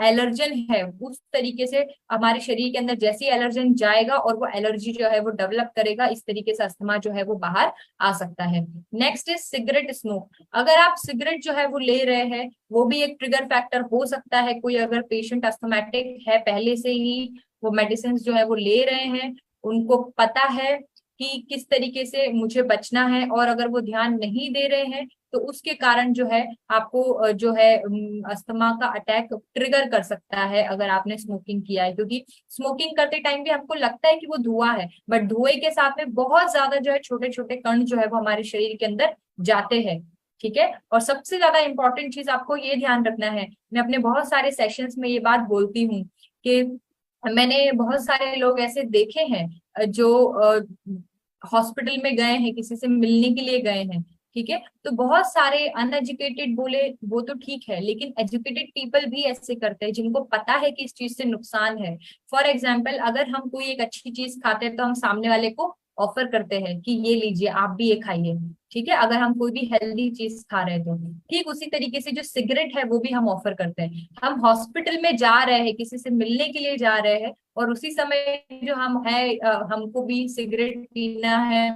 Speaker 1: एलर्जन है, उस तरीके से हमारे शरीर के अंदर जैसे एलर्जन जाएगा और वो एलर्जी जो है वो डेवलप करेगा, इस तरीके से अस्थमा जो है वो बाहर आ सकता है। Next is cigarette smoke. अगर आप सिगरेट जो है वो ले रहे हैं, वो भी एक ट्रिगर फैक्टर हो सकता है। कोई अगर पेशेंट अस्थमैटिक है, पहले से ही वो मेडिसिन जो है वो ले रहे हैं, उनको पता है कि किस तरीके से मुझे बचना है, और अगर वो ध्यान नहीं दे रहे हैं तो उसके कारण जो है आपको जो है अस्थमा का अटैक ट्रिगर कर सकता है, अगर आपने स्मोकिंग किया है। क्योंकि स्मोकिंग करते टाइम भी हमको लगता है कि वो धुआं है, बट धुएं के साथ में बहुत ज्यादा जो है छोटे छोटे कण जो है वो हमारे शरीर के अंदर जाते हैं। ठीक है, और सबसे ज्यादा इंपॉर्टेंट चीज आपको ये ध्यान रखना है, मैं अपने बहुत सारे सेशंस में ये बात बोलती हूँ कि मैंने बहुत सारे लोग ऐसे देखे हैं जो हॉस्पिटल में गए हैं, किसी से मिलने के लिए गए हैं। ठीक है, तो बहुत सारे अनएजुकेटेड बोले वो तो ठीक है, लेकिन एजुकेटेड पीपल भी ऐसे करते हैं जिनको पता है कि इस चीज से नुकसान है। फॉर एग्जाम्पल, अगर हम कोई एक अच्छी चीज खाते हैं तो हम सामने वाले को ऑफर करते हैं कि ये लीजिए, आप भी ये खाइए। ठीक है, अगर हम कोई भी हेल्दी चीज खा रहे हैं तो ठीक उसी तरीके से जो सिगरेट है वो भी हम ऑफर करते हैं। हम हॉस्पिटल में जा रहे हैं, किसी से मिलने के लिए जा रहे हैं, और उसी समय जो हम है हमको भी सिगरेट पीना है,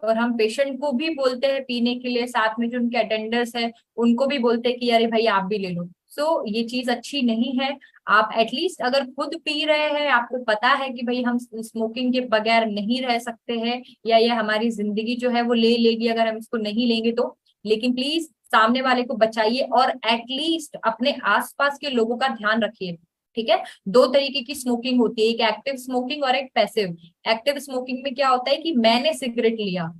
Speaker 1: और हम पेशेंट को भी बोलते हैं पीने के लिए, साथ में जो उनके अटेंडर्स है उनको भी बोलते हैं कि अरे भाई आप भी ले लो। सो ये चीज अच्छी नहीं है। आप एटलीस्ट अगर खुद पी रहे हैं, आपको पता है कि भाई हम स्मोकिंग के बगैर नहीं रह सकते हैं, या ये हमारी जिंदगी जो है वो ले लेगी अगर हम इसको नहीं लेंगे तो, लेकिन प्लीज सामने वाले को बचाइए, और एटलीस्ट अपने आसपास के लोगों का ध्यान रखिए। ठीक है, दो तरीके की स्मोकिंग होती है, एक एक्टिव स्मोकिंग और एक पैसिव। एक्टिव स्मोकिंग में क्या होता है कि मैंने सिगरेट लिया,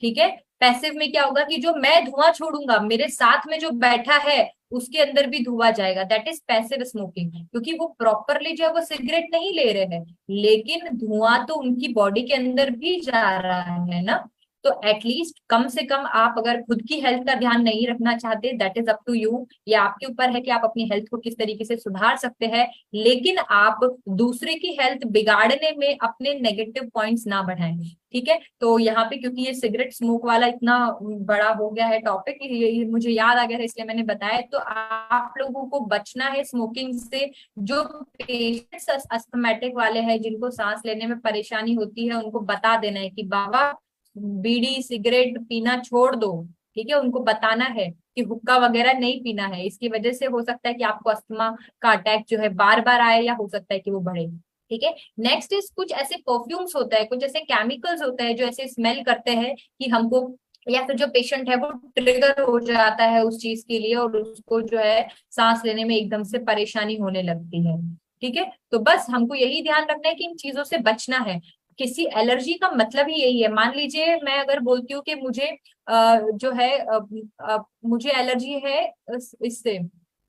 Speaker 1: ठीक है, पैसिव में क्या होगा कि जो मैं धुआं छोड़ूंगा, मेरे साथ में जो बैठा है उसके अंदर भी धुआं जाएगा, दैट इज पैसिव स्मोकिंग। क्योंकि वो प्रॉपरली जो है वो सिगरेट नहीं ले रहे हैं, लेकिन धुआं तो उनकी बॉडी के अंदर भी जा रहा है ना। तो एटलीस्ट कम से कम आप अगर खुद की हेल्थ का ध्यान नहीं रखना चाहते, that is up to you, ये आपके ऊपर है कि आप अपनी हेल्थ को किस तरीके से सुधार सकते हैं, लेकिन आप दूसरे की हेल्थ बिगाड़ने में अपने नेगेटिव पॉइंट्स ना बढ़ाएं। ठीक है, तो यहाँ पे क्योंकि ये सिगरेट स्मोक वाला इतना बड़ा हो गया है टॉपिक, ये मुझे याद आ गया है इसलिए मैंने बताया। तो आप लोगों को बचना है स्मोकिंग से। जो पेशेंट्स अस्थमैटिक वाले हैं, जिनको सांस लेने में परेशानी होती है, उनको बता देना है कि बाबा बीड़ी सिगरेट पीना छोड़ दो। ठीक है, उनको बताना है कि हुक्का वगैरह नहीं पीना है, इसकी वजह से हो सकता है कि आपको अस्थमा का अटैक जो है बार बार आए, या हो सकता है कि वो बढ़े। ठीक है, नेक्स्ट इज कुछ ऐसे परफ्यूम्स होता है, कुछ ऐसे केमिकल्स होते हैं जो ऐसे स्मेल करते हैं कि हमको, या फिर जो पेशेंट है वो ट्रिगर हो जाता है उस चीज के लिए, और उसको जो है सांस लेने में एकदम से परेशानी होने लगती है। ठीक है, तो बस हमको यही ध्यान रखना है कि इन चीजों से बचना है। किसी एलर्जी का मतलब ही यही है। मान लीजिए मैं अगर बोलती हूँ कि मुझे जो है मुझे एलर्जी है इससे,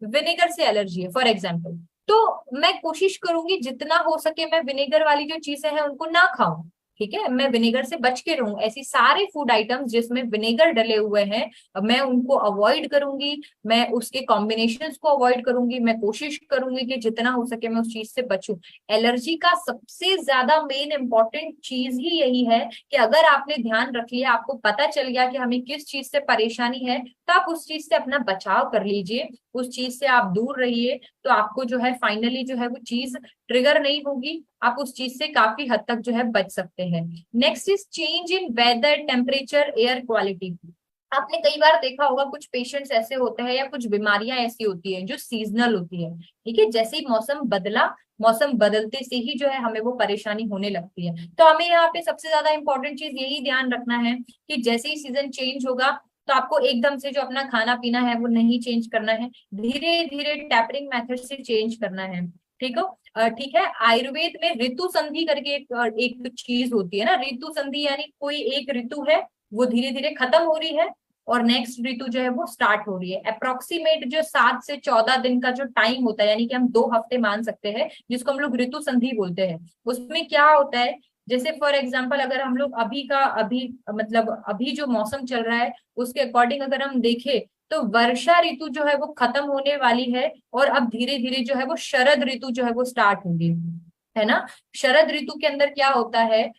Speaker 1: विनेगर से एलर्जी है फॉर एग्जाम्पल, तो मैं कोशिश करूंगी जितना हो सके मैं विनेगर वाली जो चीजें हैं उनको ना खाऊं। ठीक है, मैं विनेगर से बच के रहूं, ऐसी सारे फूड आइटम्स जिसमें विनेगर डले हुए हैं मैं उनको अवॉइड करूंगी, मैं उसके कॉम्बिनेशंस को अवॉइड करूंगी, मैं कोशिश करूंगी कि जितना हो सके मैं उस चीज से बचूं। एलर्जी का सबसे ज्यादा मेन इंपॉर्टेंट चीज ही यही है कि अगर आपने ध्यान रख लिया, आपको पता चल गया कि हमें किस चीज से परेशानी है, तो आप उस चीज से अपना बचाव कर लीजिए, उस चीज से आप दूर रहिए, तो आपको जो है फाइनली जो है वो चीज ट्रिगर नहीं होगी, आप उस चीज से काफी हद तक जो है बच सकते हैं। Next is change in weather, temperature, air quality. आपने कई बार देखा होगा कुछ पेशेंट्स ऐसे होते हैं या कुछ बीमारियां ऐसी होती हैं जो सीजनल होती है, ठीक है, जैसे ही मौसम बदला, मौसम बदलते से ही जो है हमें वो परेशानी होने लगती है। तो हमें यहाँ पे सबसे ज्यादा इंपॉर्टेंट चीज यही ध्यान रखना है कि जैसे ही सीजन चेंज होगा तो आपको एकदम से जो अपना खाना पीना है वो नहीं चेंज करना है, धीरे धीरे टैपरिंग मेथड से चेंज करना है। ठीक हो, ठीक है। आयुर्वेद में ऋतु संधि करके एक चीज होती है ना, ऋतु संधि यानी कोई एक ऋतु है वो धीरे धीरे खत्म हो रही है और नेक्स्ट ऋतु जो है वो स्टार्ट हो रही है। अप्रोक्सीमेट जो 7 से 14 दिन का जो टाइम होता है, यानी कि हम 2 हफ्ते मान सकते हैं, जिसको हम लोग ऋतु संधि बोलते हैं। उसमें क्या होता है, जैसे फॉर एग्जाम्पल अगर हम लोग अभी मतलब अभी जो मौसम चल रहा है उसके अकॉर्डिंग अगर हम देखें तो वर्षा ऋतु जो है वो खत्म होने वाली है और अब धीरे धीरे जो है वो शरद ऋतु जो है वो स्टार्ट होगी, है ना। शरद ऋतु के अंदर क्या होता है,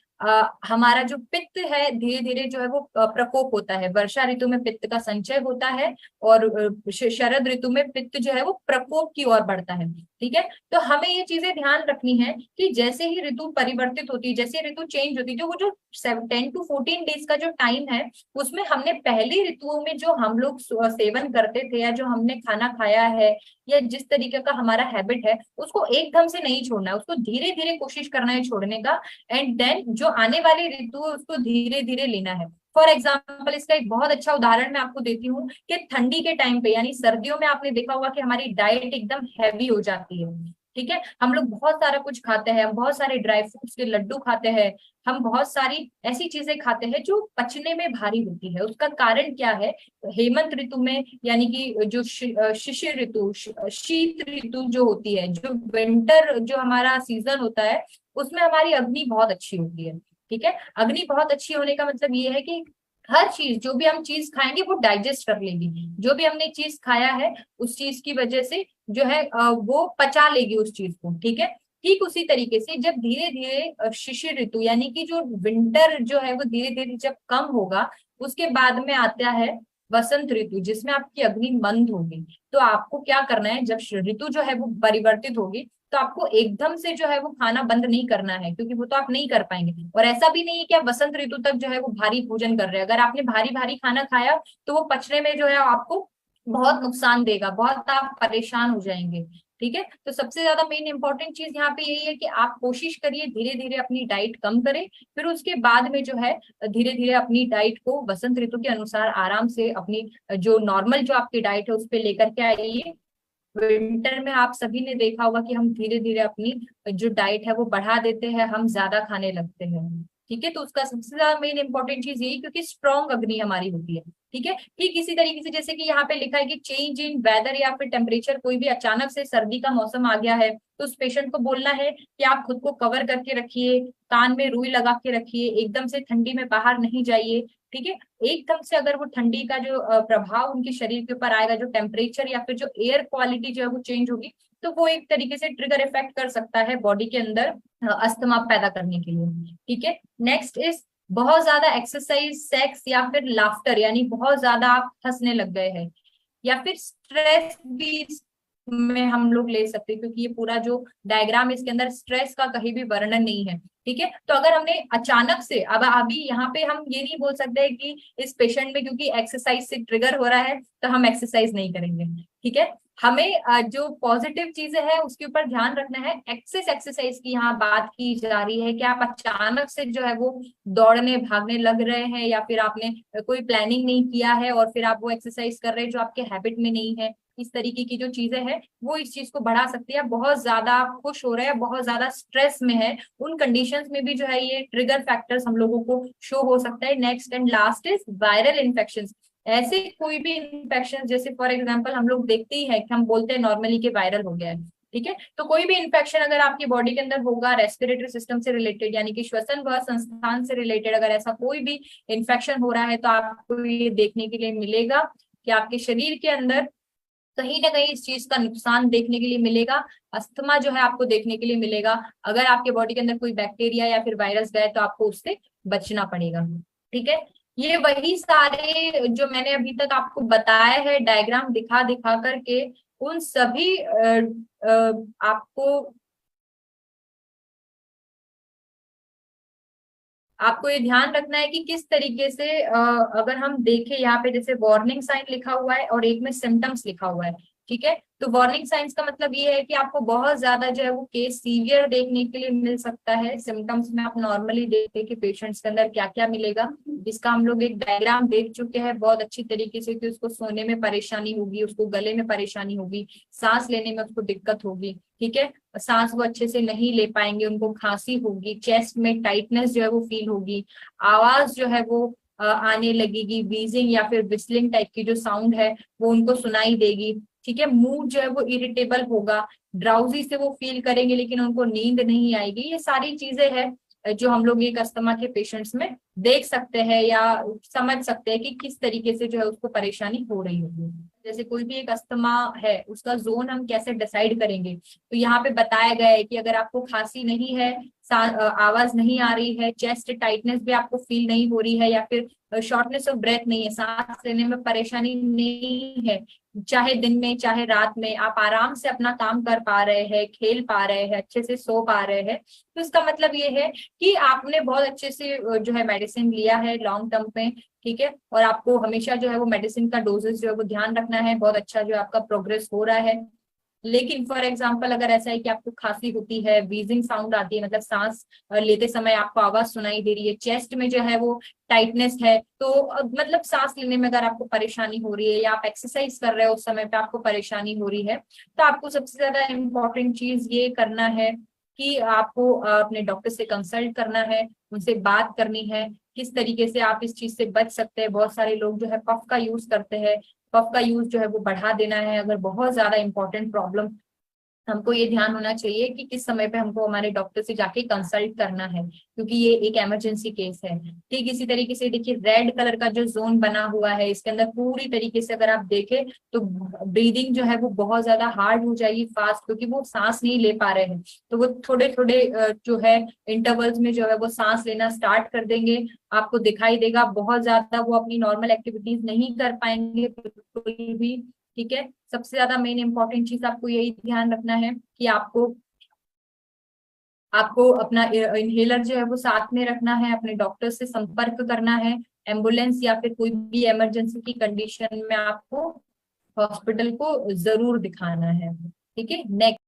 Speaker 1: हमारा जो पित्त है धीरे धीरे जो है वो प्रकोप होता है। वर्षा ऋतु में पित्त का संचय होता है और शरद ऋतु में पित्त जो है वो प्रकोप की ओर बढ़ता है। ठीक है, तो हमें ये चीजें ध्यान रखनी है कि जैसे ही ऋतु परिवर्तित होती है, जैसे ऋतु चेंज होती है, जो वो जो 10 to 14 डेज का जो टाइम है उसमें हमने पहली ऋतुओं में जो हम लोग सेवन करते थे या जो हमने खाना खाया है या जिस तरीके का हमारा हैबिट है उसको एकदम से नहीं छोड़ना है, उसको धीरे धीरे कोशिश करना है छोड़ने का। एंड देन जो आने वाली ऋतु है उसको धीरे धीरे लेना है। फॉर एग्जाम्पल इसका एक बहुत अच्छा उदाहरण मैं आपको देती हूँ कि ठंडी के टाइम पे यानी सर्दियों में आपने देखा होगा कि हमारी डाइट एकदम हैवी हो जाती है। ठीक है, हम लोग बहुत सारा कुछ खाते हैं, हम बहुत सारे ड्राई फ्रूट्स के लड्डू खाते हैं, हम बहुत सारी ऐसी चीजें खाते हैं जो पचने में भारी होती है। उसका कारण क्या है, हेमंत ऋतु में यानी कि जो शिशिर ऋतु, शीत ऋतु जो होती है, जो विंटर जो हमारा सीजन होता है उसमें हमारी अग्नि बहुत अच्छी होती है। ठीक है, अग्नि बहुत अच्छी होने का मतलब ये है कि हर चीज जो भी हम चीज खाएंगे वो डाइजेस्ट कर लेगी, जो भी हमने चीज खाया है उस चीज की वजह से जो है वो पचा लेगी उस चीज को। ठीक है, ठीक उसी तरीके से जब धीरे धीरे शिशिर ऋतु यानी कि जो विंटर जो है वो धीरे धीरे जब कम होगा उसके बाद में आता है वसंत ऋतु, जिसमें आपकी अग्नि मंद होगी। तो आपको क्या करना है, जब ऋतु जो है वो परिवर्तित होगी तो आपको एकदम से जो है वो खाना बंद नहीं करना है, क्योंकि वो तो आप नहीं कर पाएंगे। और ऐसा भी नहीं है कि आप वसंत ऋतु तक जो है वो भारी भोजन कर रहे हैं, अगर आपने भारी भारी खाना खाया तो वो पचने में जो है आपको बहुत नुकसान देगा, बहुत आप परेशान हो जाएंगे। ठीक है, तो सबसे ज्यादा मेन इंपॉर्टेंट चीज यहाँ पे यही है कि आप कोशिश करिए धीरे धीरे अपनी डाइट कम करें, फिर उसके बाद में जो है धीरे धीरे अपनी डाइट को वसंत ऋतु के अनुसार आराम से अपनी जो नॉर्मल जो आपकी डाइट है उस पर लेकर के आइए। विंटर में आप सभी ने देखा होगा कि हम धीरे धीरे अपनी जो डाइट है वो बढ़ा देते हैं, हम ज्यादा खाने लगते हैं। ठीक है, तो उसका सबसे ज्यादा मेन इंपॉर्टेंट चीज यही, क्योंकि स्ट्रॉन्ग अग्नि हमारी होती है। ठीक है, ठीक इसी तरीके से जैसे कि यहाँ पे लिखा है कि चेंज इन वेदर या फिर टेम्परेचर, कोई भी अचानक से सर्दी का मौसम आ गया है तो उस पेशेंट को बोलना है कि आप खुद को कवर करके रखिए, कान में रुई लगा के रखिए, एकदम से ठंडी में बाहर नहीं जाइए। ठीक है, एकदम से अगर वो ठंडी का जो प्रभाव उनके शरीर के ऊपर आएगा, जो टेम्परेचर या फिर जो एयर क्वालिटी जो है वो चेंज होगी, तो वो एक तरीके से ट्रिगर इफेक्ट कर सकता है बॉडी के अंदर अस्थमा पैदा करने के लिए। ठीक है, नेक्स्ट इज बहुत ज्यादा एक्सरसाइज, सेक्स या फिर लाफ्टर, यानी बहुत ज्यादा आप हंसने लग गए हैं, या फिर स्ट्रेस भी में हम लोग ले सकते हैं, क्योंकि ये पूरा जो डायग्राम इसके अंदर स्ट्रेस का कहीं भी वर्णन नहीं है। ठीक है, तो अगर हमने अचानक से अब अभी यहाँ पे हम ये नहीं बोल सकते कि इस पेशेंट में क्योंकि एक्सरसाइज से ट्रिगर हो रहा है तो हम एक्सरसाइज नहीं करेंगे। ठीक है, हमें जो पॉजिटिव चीजें हैं उसके ऊपर ध्यान रखना है। एक्सरसाइज की यहाँ बात की जा रही है कि आप अचानक से जो है वो दौड़ने भागने लग रहे हैं या फिर आपने कोई प्लानिंग नहीं किया है और फिर आप वो एक्सरसाइज कर रहे हैं जो आपके हैबिट में नहीं है। इस तरीके की जो चीजें हैं वो इस चीज को बढ़ा सकती है। बहुत ज्यादा आप खुश हो रहे हैं, बहुत ज्यादा स्ट्रेस में है, उन कंडीशंस में भी जो है ये ट्रिगर फैक्टर्स हम लोगों को शो हो सकता है। Next and last is viral infection. ऐसे कोई भी इन्फेक्शन, जैसे फॉर एग्जांपल हम लोग देखते ही है कि हम बोलते हैं नॉर्मली कि वायरल हो गया है। ठीक है। तो कोई भी इन्फेक्शन अगर आपकी बॉडी के अंदर होगा रेस्पिरेटरी सिस्टम से रिलेटेड, यानी कि श्वसन व संस्थान से रिलेटेड, अगर ऐसा कोई भी इन्फेक्शन हो रहा है तो आपको ये देखने के लिए मिलेगा कि आपके शरीर के अंदर कहीं ना कहीं इस चीज का नुकसान देखने के लिए मिलेगा। अस्थमा जो है आपको देखने के लिए मिलेगा। अगर आपके बॉडी के अंदर कोई बैक्टीरिया या फिर वायरस गए तो आपको उससे बचना पड़ेगा। ठीक है। ये वही सारे जो मैंने अभी तक आपको बताया है डायग्राम दिखा दिखा करके, उन सभी आपको आपको ये ध्यान रखना है कि किस तरीके से अगर हम देखें यहाँ पे जैसे वार्निंग साइन लिखा हुआ है और एक में सिम्टम्स लिखा हुआ है। ठीक है। तो वार्निंग साइंस का मतलब ये है कि आपको बहुत ज्यादा जो है वो केस सीवियर देखने के लिए मिल सकता है। सिम्टम्स में आप नॉर्मली देखते हैं कि पेशेंट्स के अंदर क्या क्या मिलेगा, जिसका हम लोग एक डायग्राम देख चुके हैं बहुत अच्छी तरीके से, कि उसको सोने में परेशानी होगी, उसको गले में परेशानी होगी, सांस लेने में उसको दिक्कत होगी। ठीक है। सांस वो अच्छे से नहीं ले पाएंगे, उनको खांसी होगी, चेस्ट में टाइटनेस जो है वो फील होगी, आवाज जो है वो आने लगेगी, वीजिंग या फिर विस्लिंग टाइप की जो साउंड है वो उनको सुनाई देगी। ठीक है। मूड जो है वो इरिटेबल होगा, ड्राउजी से वो फील करेंगे लेकिन उनको नींद नहीं आएगी। ये सारी चीजें हैं जो हम लोग एक अस्थमा के पेशेंट्स में देख सकते हैं या समझ सकते हैं कि किस तरीके से जो है उसको परेशानी हो रही होगी। जैसे कोई भी एक अस्थमा है उसका जोन हम कैसे डिसाइड करेंगे, तो यहाँ पे बताया गया है कि अगर आपको खांसी नहीं है, आवाज नहीं आ रही है, चेस्ट टाइटनेस भी आपको फील नहीं हो रही है, या फिर शॉर्टनेस ऑफ ब्रेथ नहीं है, सांस लेने में परेशानी नहीं है, चाहे दिन में चाहे रात में आप आराम से अपना काम कर पा रहे हैं, खेल पा रहे हैं, अच्छे से सो पा रहे हैं, तो इसका मतलब ये है कि आपने बहुत अच्छे से जो है मेडिसिन लिया है लॉन्ग टर्म में। ठीक है। और आपको हमेशा जो है वो मेडिसिन का डोजेस जो है वो ध्यान रखना है, बहुत अच्छा जो है आपका प्रोग्रेस हो रहा है। लेकिन फॉर एग्जाम्पल अगर ऐसा है कि आपको खांसी होती है, वीजिंग साउंड आती है, मतलब सांस लेते समय आपको आवाज सुनाई दे रही है, चेस्ट में जो है वो टाइटनेस है, तो मतलब सांस लेने में अगर आपको परेशानी हो रही है, या आप एक्सरसाइज कर रहे हो उस समय पे आपको परेशानी हो रही है, तो आपको सबसे ज्यादा इम्पोर्टेंट चीज ये करना है कि आपको अपने डॉक्टर से कंसल्ट करना है, उनसे बात करनी है किस तरीके से आप इस चीज से बच सकते हैं। बहुत सारे लोग जो है पफ का यूज करते हैं, पफ का यूज जो है वो बढ़ा देना है। अगर बहुत ज्यादा इंपॉर्टेंट प्रॉब्लम, हमको ये ध्यान होना चाहिए कि किस समय पे हमको हमारे डॉक्टर से जाके कंसल्ट करना है, क्योंकि ये एक इमरजेंसी केस है। ठीक इसी तरीके से देखिए रेड कलर का जो जोन बना हुआ है इसके अंदर पूरी तरीके से अगर आप देखें तो ब्रीदिंग जो है वो बहुत ज्यादा हार्ड हो जाएगी, फास्ट, क्योंकि वो सांस नहीं ले पा रहे हैं। तो वो थोड़े थोड़े जो है इंटरवल्स में जो है वो सांस लेना स्टार्ट कर देंगे। आपको दिखाई देगा बहुत ज्यादा वो अपनी नॉर्मल एक्टिविटीज नहीं कर पाएंगे बिल्कुल भी। ठीक है। सबसे ज्यादा मेन इंपॉर्टेंट चीज आपको यही ध्यान रखना है कि आपको आपको अपना इनहेलर जो है वो साथ में रखना है, अपने डॉक्टर से संपर्क करना है, एम्बुलेंस या फिर कोई भी इमरजेंसी की कंडीशन में आपको हॉस्पिटल को जरूर दिखाना है। ठीक है। नेक्स्ट।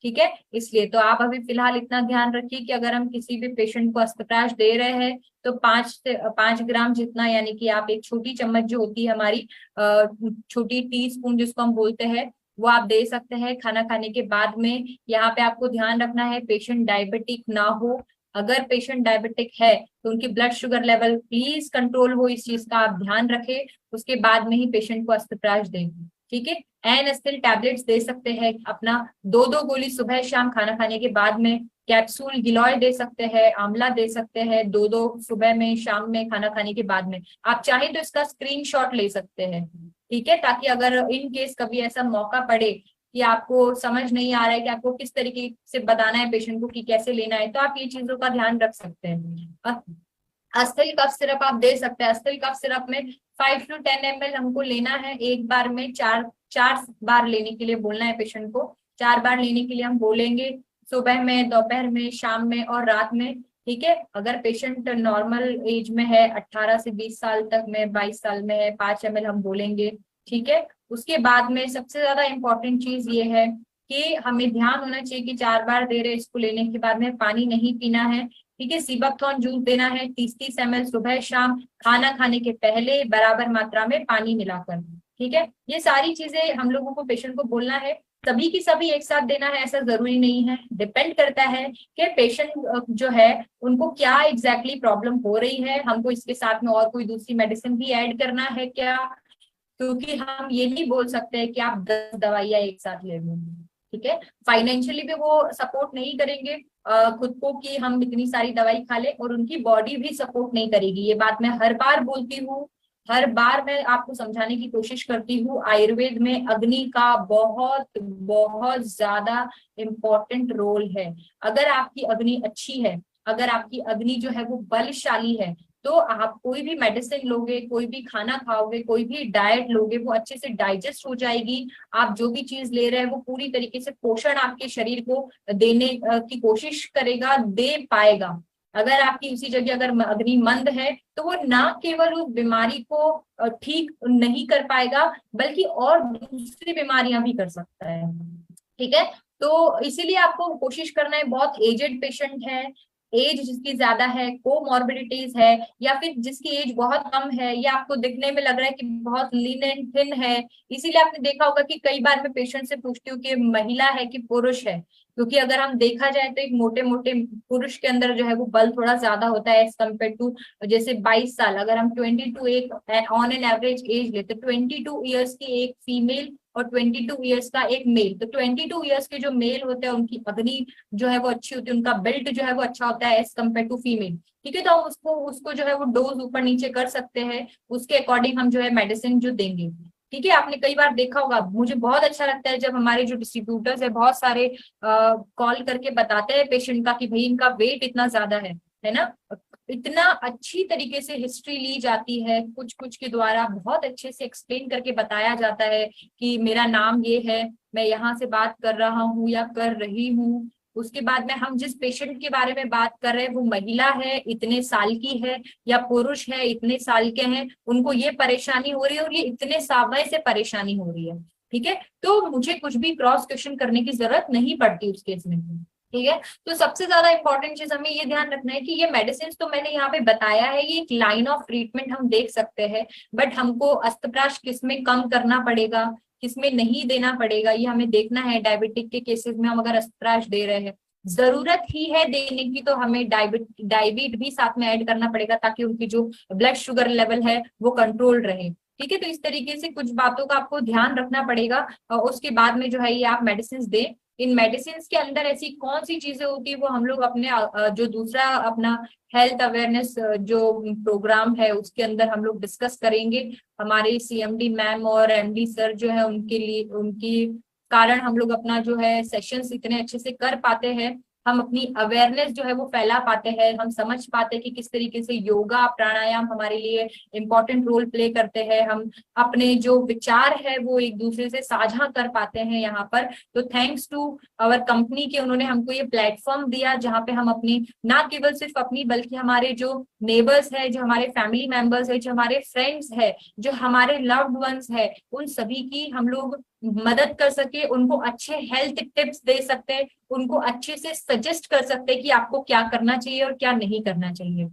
Speaker 1: ठीक है। इसलिए तो आप अभी फिलहाल इतना ध्यान रखिए कि अगर हम किसी भी पेशेंट को अस्तप्राश दे रहे हैं तो 5 ग्राम जितना, यानी कि आप एक छोटी चम्मच जो होती है हमारी छोटी टी स्पून जिसको हम बोलते हैं, वो आप दे सकते हैं खाना खाने के बाद में। यहाँ पे आपको ध्यान रखना है पेशेंट डायबिटिक ना हो। अगर पेशेंट डायबिटिक है तो उनकी blood sugar level please control हो, इस चीज का आप ध्यान रखें, उसके बाद में ही पेशेंट को अस्तप्राश दें। ठीक है। एन टैबलेट्स दे सकते हैं अपना, 2-2 गोली सुबह शाम खाना खाने के बाद में, कैप्सूल गिलॉय दे सकते हैं, आंवला दे सकते हैं, 2-2 सुबह में शाम में खाना खाने के बाद में। आप चाहे तो इसका स्क्रीनशॉट ले सकते हैं। ठीक है। ताकि अगर इन केस कभी ऐसा मौका पड़े कि आपको समझ नहीं आ रहा है कि आपको किस तरीके से बताना है पेशेंट को कि कैसे लेना है, तो आप ये चीजों का ध्यान रख सकते हैं। अस्थिल कफ सिरप आप दे सकते हैं। अस्थिल कफ सिरप में 5 to 10 ml हमको लेना है एक बार में, 4 बार लेने के लिए बोलना है पेशेंट को। 4 बार लेने के लिए हम बोलेंगे, सुबह में, दोपहर में, शाम में और रात में। ठीक है। अगर पेशेंट नॉर्मल एज में है, 18 से 20 साल तक में, 22 साल में है, 5 ml हम बोलेंगे। ठीक है। उसके बाद में सबसे ज्यादा इंपॉर्टेंट चीज ये है कि हमें ध्यान होना चाहिए कि 4 बार दे रहे, इसको लेने के बाद में पानी नहीं पीना है। ठीक है। सीबकथॉर्न जूस देना है 30-30 ml सुबह शाम, खाना खाने के पहले बराबर मात्रा में पानी मिलाकर। ठीक है। ये सारी चीजें हम लोगों को पेशेंट को बोलना है। सभी की सभी एक साथ देना है ऐसा जरूरी नहीं है, डिपेंड करता है कि पेशेंट जो है उनको क्या एग्जैक्टली प्रॉब्लम हो रही है, हमको इसके साथ में और कोई दूसरी मेडिसिन भी ऐड करना है क्या, क्योंकि हम ये नहीं बोल सकते हैं कि आप 10 दवाइयां एक साथ ले लो। ठीक है, फाइनेंशियली भी वो सपोर्ट नहीं करेंगे खुद को कि हम इतनी सारी दवाई खा ले, और उनकी बॉडी भी सपोर्ट नहीं करेगी। ये बात मैं हर बार बोलती हूँ, हर बार मैं आपको समझाने की कोशिश करती हूँ। आयुर्वेद में अग्नि का बहुत बहुत ज्यादा इम्पोर्टेंट रोल है। अगर आपकी अग्नि अच्छी है, अगर आपकी अग्नि जो है वो बलशाली है, तो आप कोई भी मेडिसिन लोगे, कोई भी खाना खाओगे, कोई भी डाइट लोगे, वो अच्छे से डाइजेस्ट हो जाएगी। आप जो भी चीज ले रहे हैं वो पूरी तरीके से पोषण आपके शरीर को देने की कोशिश करेगा, दे पाएगा। अगर आपकी उसी जगह अगर अग्नि मंद है, तो वो ना केवल उस बीमारी को ठीक नहीं कर पाएगा, बल्कि और दूसरी बीमारियां भी कर सकता है। ठीक है, तो इसीलिए आपको कोशिश करना है, बहुत एजेड पेशेंट है, एज जिसकी ज्यादा है, कोमॉर्बिडिटीज है, या फिर जिसकी एज बहुत कम है, या आपको दिखने में लग रहा है कि बहुत लीन एंड थिन है। इसीलिए आपने देखा होगा कि कई बार मैं पेशेंट से पूछती हूँ कि महिला है कि पुरुष है, क्योंकि अगर हम देखा जाए तो एक मोटे मोटे पुरुष के अंदर जो है वो बल थोड़ा ज्यादा होता है एज कम्पेयर टू, जैसे 22 साल, अगर हम 22 एक ऑन एन एवरेज एज लेते, 22 ईयर्स की एक फीमेल और 22 ईयर्स का एक मेल, तो 22 ईयर्स के जो मेल होते हैं उनकी अग्नि जो है वो अच्छी होती है, उनका बिल्ड जो है वो अच्छा होता है एज कम्पेयर टू फीमेल। ठीक है, तो हम उसको उसको जो है वो डोज ऊपर नीचे कर सकते हैं, उसके अकॉर्डिंग हम जो है मेडिसिन जो देंगे। ठीक है, आपने कई बार देखा होगा, मुझे बहुत अच्छा लगता है जब हमारे जो डिस्ट्रीब्यूटर्स है बहुत सारे कॉल करके बताते हैं पेशेंट का कि भाई इनका वेट इतना ज्यादा है ना। इतना अच्छी तरीके से हिस्ट्री ली जाती है, कुछ कुछ के द्वारा बहुत अच्छे से एक्सप्लेन करके बताया जाता है कि मेरा नाम ये है, मैं यहाँ से बात कर रहा हूँ या कर रही हूँ। उसके बाद में हम जिस पेशेंट के बारे में बात कर रहे हैं वो महिला है, इतने साल की है, या पुरुष है, इतने साल के हैं, उनको ये परेशानी हो रही है और ये इतने समय से परेशानी हो रही है। ठीक है, तो मुझे कुछ भी क्रॉस क्वेश्चन करने की जरूरत नहीं पड़ती उस केस में। ठीक है, तो सबसे ज्यादा इंपॉर्टेंट चीज हमें ये ध्यान रखना है कि ये मेडिसिन तो मैंने यहाँ पे बताया है, ये एक लाइन ऑफ ट्रीटमेंट हम देख सकते हैं, बट हमको अस्तप्राश किसमें कम करना पड़ेगा, किसमें नहीं देना पड़ेगा, ये हमें देखना है। डायबिटिक के केसेस में हम अगर अस्तप्राश दे रहे हैं, जरूरत ही है देने की, तो हमें डायबिट भी साथ में ऐड करना पड़ेगा, ताकि उनकी जो ब्लड शुगर लेवल है वो कंट्रोल रहे। ठीक है, तो इस तरीके से कुछ बातों का आपको ध्यान रखना पड़ेगा, और उसके बाद में जो है ये आप मेडिसिन दें। इन मेडिसिन के अंदर ऐसी कौन सी चीजें होती है वो हम लोग अपने जो दूसरा अपना हेल्थ अवेयरनेस जो प्रोग्राम है उसके अंदर हम लोग डिस्कस करेंगे। हमारे सीएमडी मैम और एमडी सर जो है उनके लिए, उनकी कारण हम लोग अपना जो है सेशंस इतने अच्छे से कर पाते हैं, हम अपनी अवेयरनेस जो है वो फैला पाते हैं, हम समझ पाते हैं कि किस तरीके से योगा प्राणायाम हमारे लिए इम्पोर्टेंट रोल प्ले करते हैं, हम अपने जो विचार है वो एक दूसरे से साझा कर पाते हैं यहाँ पर। तो थैंक्स टू अवर कंपनी के उन्होंने हमको ये प्लेटफॉर्म दिया, जहाँ पे हम अपनी ना केवल सिर्फ अपनी बल्कि हमारे जो नेबर्स है, जो हमारे फैमिली मेंबर्स है, जो हमारे फ्रेंड्स है, जो हमारे लव्ड वंस है, उन सभी की हम लोग मदद कर सके, उनको अच्छे हेल्थ टिप्स दे सकते हैं, उनको अच्छे से सजेस्ट कर सकते हैं कि आपको क्या करना चाहिए और क्या नहीं करना चाहिए।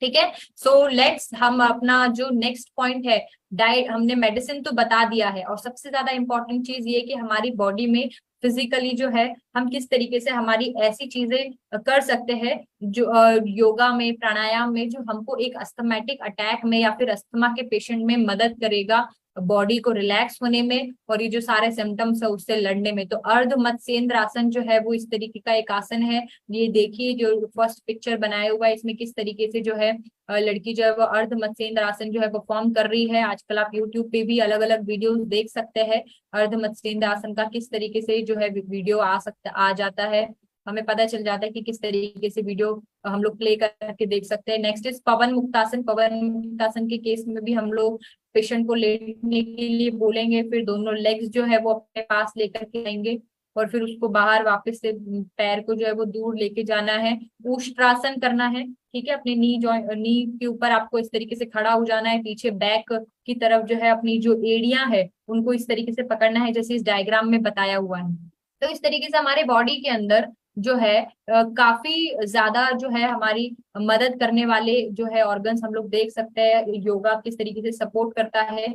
Speaker 1: ठीक है, सो लेट्स हम अपना जो नेक्स्ट पॉइंट है, डाइट, हमने मेडिसिन तो बता दिया है, और सबसे ज्यादा इंपॉर्टेंट चीज ये कि हमारी बॉडी में फिजिकली जो है हम किस तरीके से हमारी ऐसी चीजें कर सकते हैं जो योगा में प्राणायाम में जो हमको एक अस्थमैटिक अटैक में या फिर अस्थमा के पेशेंट में मदद करेगा, बॉडी को रिलैक्स होने में और ये जो सारे सिम्टम्स है उससे लड़ने में। तो अर्ध मत्स्येंद्र आसन जो है वो इस तरीके का एक आसन है। ये देखिए जो फर्स्ट पिक्चर बनाया हुआ है इसमें किस तरीके से जो है लड़की जो है वो अर्ध मत्स्येंद्र आसन जो है परफॉर्म कर रही है। आजकल आप यूट्यूब पे भी अलग अलग वीडियोस देख सकते हैं अर्ध मत्स्येंद्र आसन का, किस तरीके से जो है वीडियो आ जाता है, हमें पता चल जाता है कि किस तरीके से वीडियो हम लोग प्ले करके देख सकते हैं। नेक्स्ट इज पवन मुक्तासन। पवन मुक्तासन के केस में भी हम लोग पेशेंट को लेटने के लिए बोलेंगे, फिर दोनों लेग्स जो है वो अपने पास लेकर के आएंगे और फिर उसको बाहर वापस से पैर को जो है वो दूर लेके जाना है, उष्ट्रासन करना है। ठीक है, अपने नी के ऊपर आपको इस तरीके से खड़ा हो जाना है, पीछे बैक की तरफ जो है अपनी जो एड़ियां है उनको इस तरीके से पकड़ना है जैसे इस डायग्राम में बताया हुआ है। तो इस तरीके से हमारे बॉडी के अंदर जो है काफी ज्यादा जो है हमारी मदद करने वाले जो है ऑर्गन्स हम लोग देख सकते हैं, योगा किस तरीके से सपोर्ट करता है।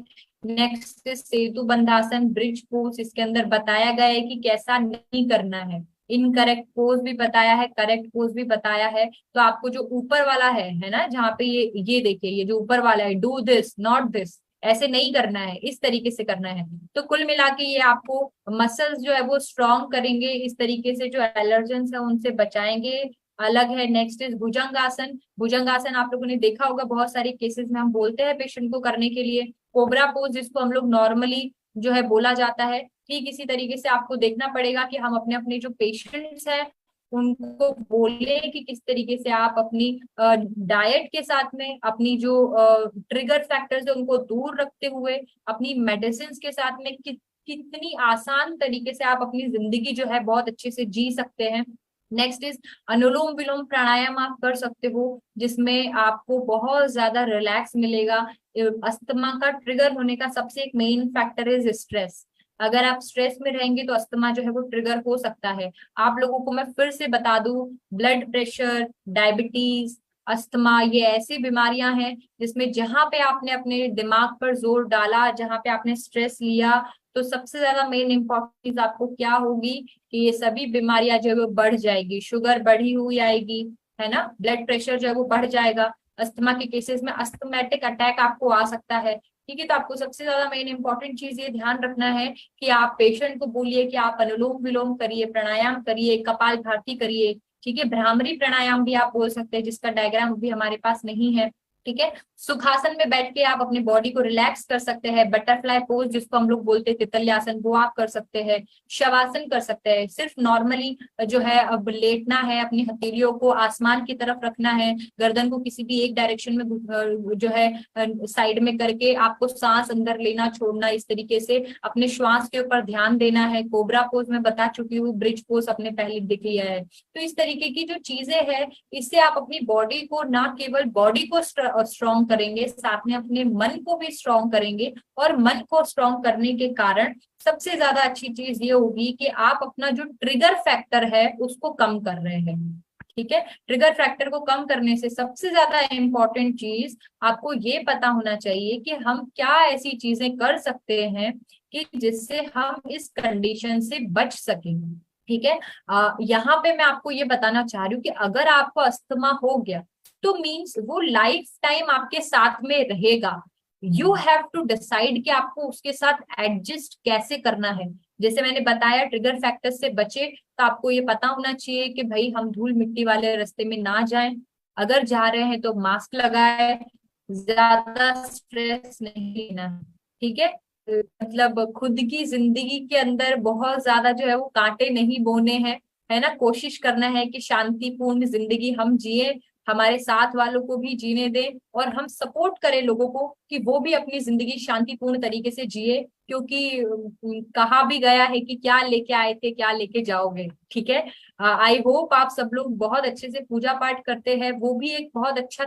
Speaker 1: नेक्स्ट सेतु बंधासन, ब्रिज पोज, इसके अंदर बताया गया है कि कैसा नहीं करना है। इनकरेक्ट पोज भी बताया है, करेक्ट पोज भी बताया है। तो आपको जो ऊपर वाला है ना, जहाँ पे ये देखिए, ये जो ऊपर वाला है, डू दिस नॉट दिस, ऐसे नहीं करना है, इस तरीके से करना है। तो कुल मिला के ये आपको मसल्स जो है वो स्ट्रॉन्ग करेंगे, इस तरीके से जो एलर्जेंस है उनसे बचाएंगे। अलग है। नेक्स्ट इज भुजंगासन। भुजंगासन आप लोगों ने देखा होगा, बहुत सारे केसेस में हम बोलते हैं पेशेंट को करने के लिए। कोबरा पोज जिसको हम लोग नॉर्मली जो है बोला जाता है, ठीक इसी तरीके से आपको देखना पड़ेगा कि हम अपने अपने जो पेशेंट्स हैं उनको बोले कि किस तरीके से आप अपनी डाइट के साथ में अपनी जो ट्रिगर फैक्टर्स है उनको दूर रखते हुए अपनी मेडिसिन के साथ में कितनी आसान तरीके से आप अपनी जिंदगी जो है बहुत अच्छे से जी सकते हैं। नेक्स्ट इज अनुलोम विलोम प्राणायाम आप कर सकते हो, जिसमें आपको बहुत ज्यादा रिलैक्स मिलेगा। अस्थमा का ट्रिगर होने का सबसे एक मेन फैक्टर इज स्ट्रेस। अगर आप स्ट्रेस में रहेंगे तो अस्थमा जो है वो ट्रिगर हो सकता है। आप लोगों को मैं फिर से बता दूं, ब्लड प्रेशर, डायबिटीज, अस्थमा, ये ऐसी बीमारियां हैं जिसमें जहां पे आपने अपने दिमाग पर जोर डाला, जहां पे आपने स्ट्रेस लिया, तो सबसे ज्यादा मेन इंपॉर्टेंट चीज आपको क्या होगी कि ये सभी बीमारियां जो है वो बढ़ जाएगी। शुगर बढ़ी हुई आएगी, है ना, ब्लड प्रेशर जो है वो बढ़ जाएगा। अस्थमा के केसेस में अस्थमैटिक अटैक आपको आ सकता है। ठीक है, तो आपको सबसे ज्यादा मेन इंपॉर्टेंट चीज ये ध्यान रखना है कि आप पेशेंट को बोलिए कि आप अनुलोम विलोम करिए, प्राणायाम करिए, कपाल भाती करिए। ठीक है, भ्रामरी प्राणायाम भी आप बोल सकते हैं, जिसका डायग्राम भी हमारे पास नहीं है। ठीक है, सुखासन में बैठ के आप अपनी बॉडी को रिलैक्स कर सकते हैं। बटरफ्लाई पोज जिसको हम लोग बोलते हैं तितल्यासन, वो आप कर सकते हैं। शवासन कर सकते हैं, सिर्फ नॉर्मली जो है अब लेटना है, अपनी हथेलियों को आसमान की तरफ रखना है, गर्दन को किसी भी एक डायरेक्शन में जो है साइड में करके आपको सांस अंदर लेना छोड़ना, इस तरीके से अपने श्वास के ऊपर ध्यान देना है। कोबरा पोज में बता चुकी हूँ, ब्रिज पोज अपने पहले दिख लिया है। तो इस तरीके की जो चीजें हैं, इससे आप अपनी बॉडी को, ना केवल बॉडी को स्ट्रॉन्ग करेंगे, साथ में अपने मन को भी स्ट्रॉन्ग करेंगे। और मन को स्ट्रॉन्ग करने के कारण सबसे ज्यादा अच्छी चीज ये होगी कि आप अपना जो ट्रिगर फैक्टर है उसको कम कर रहे हैं। ठीक है, ट्रिगर फैक्टर को कम करने से सबसे ज्यादा इंपॉर्टेंट चीज आपको ये पता होना चाहिए कि हम क्या ऐसी चीजें कर सकते हैं कि जिससे हम इस कंडीशन से बच सकें। ठीक है, यहाँ पे मैं आपको ये बताना चाह रही हूँ कि अगर आपको अस्थमा हो गया तो मीन्स वो लाइफ टाइम आपके साथ में रहेगा। यू हैव टू डिसाइड कि आपको उसके साथ एडजस्ट कैसे करना है। जैसे मैंने बताया, ट्रिगर फैक्टर से बचे तो आपको ये पता होना चाहिए कि भाई हम धूल मिट्टी वाले रास्ते में ना जाएं। अगर जा रहे हैं तो मास्क लगाए, ज्यादा स्ट्रेस नहीं लेना। ठीक है, मतलब खुद की जिंदगी के अंदर बहुत ज्यादा जो है वो कांटे नहीं बोने हैं, है ना। कोशिश करना है कि शांतिपूर्ण जिंदगी हम जिए, हमारे साथ वालों को भी जीने दें, और हम सपोर्ट करें लोगों को कि वो भी अपनी जिंदगी शांतिपूर्ण तरीके से जिए। क्योंकि कहा भी गया है कि क्या लेके आए थे क्या लेके जाओगे। ठीक है, आई होप आप सब लोग बहुत अच्छे से पूजा पाठ करते हैं, वो भी एक बहुत अच्छा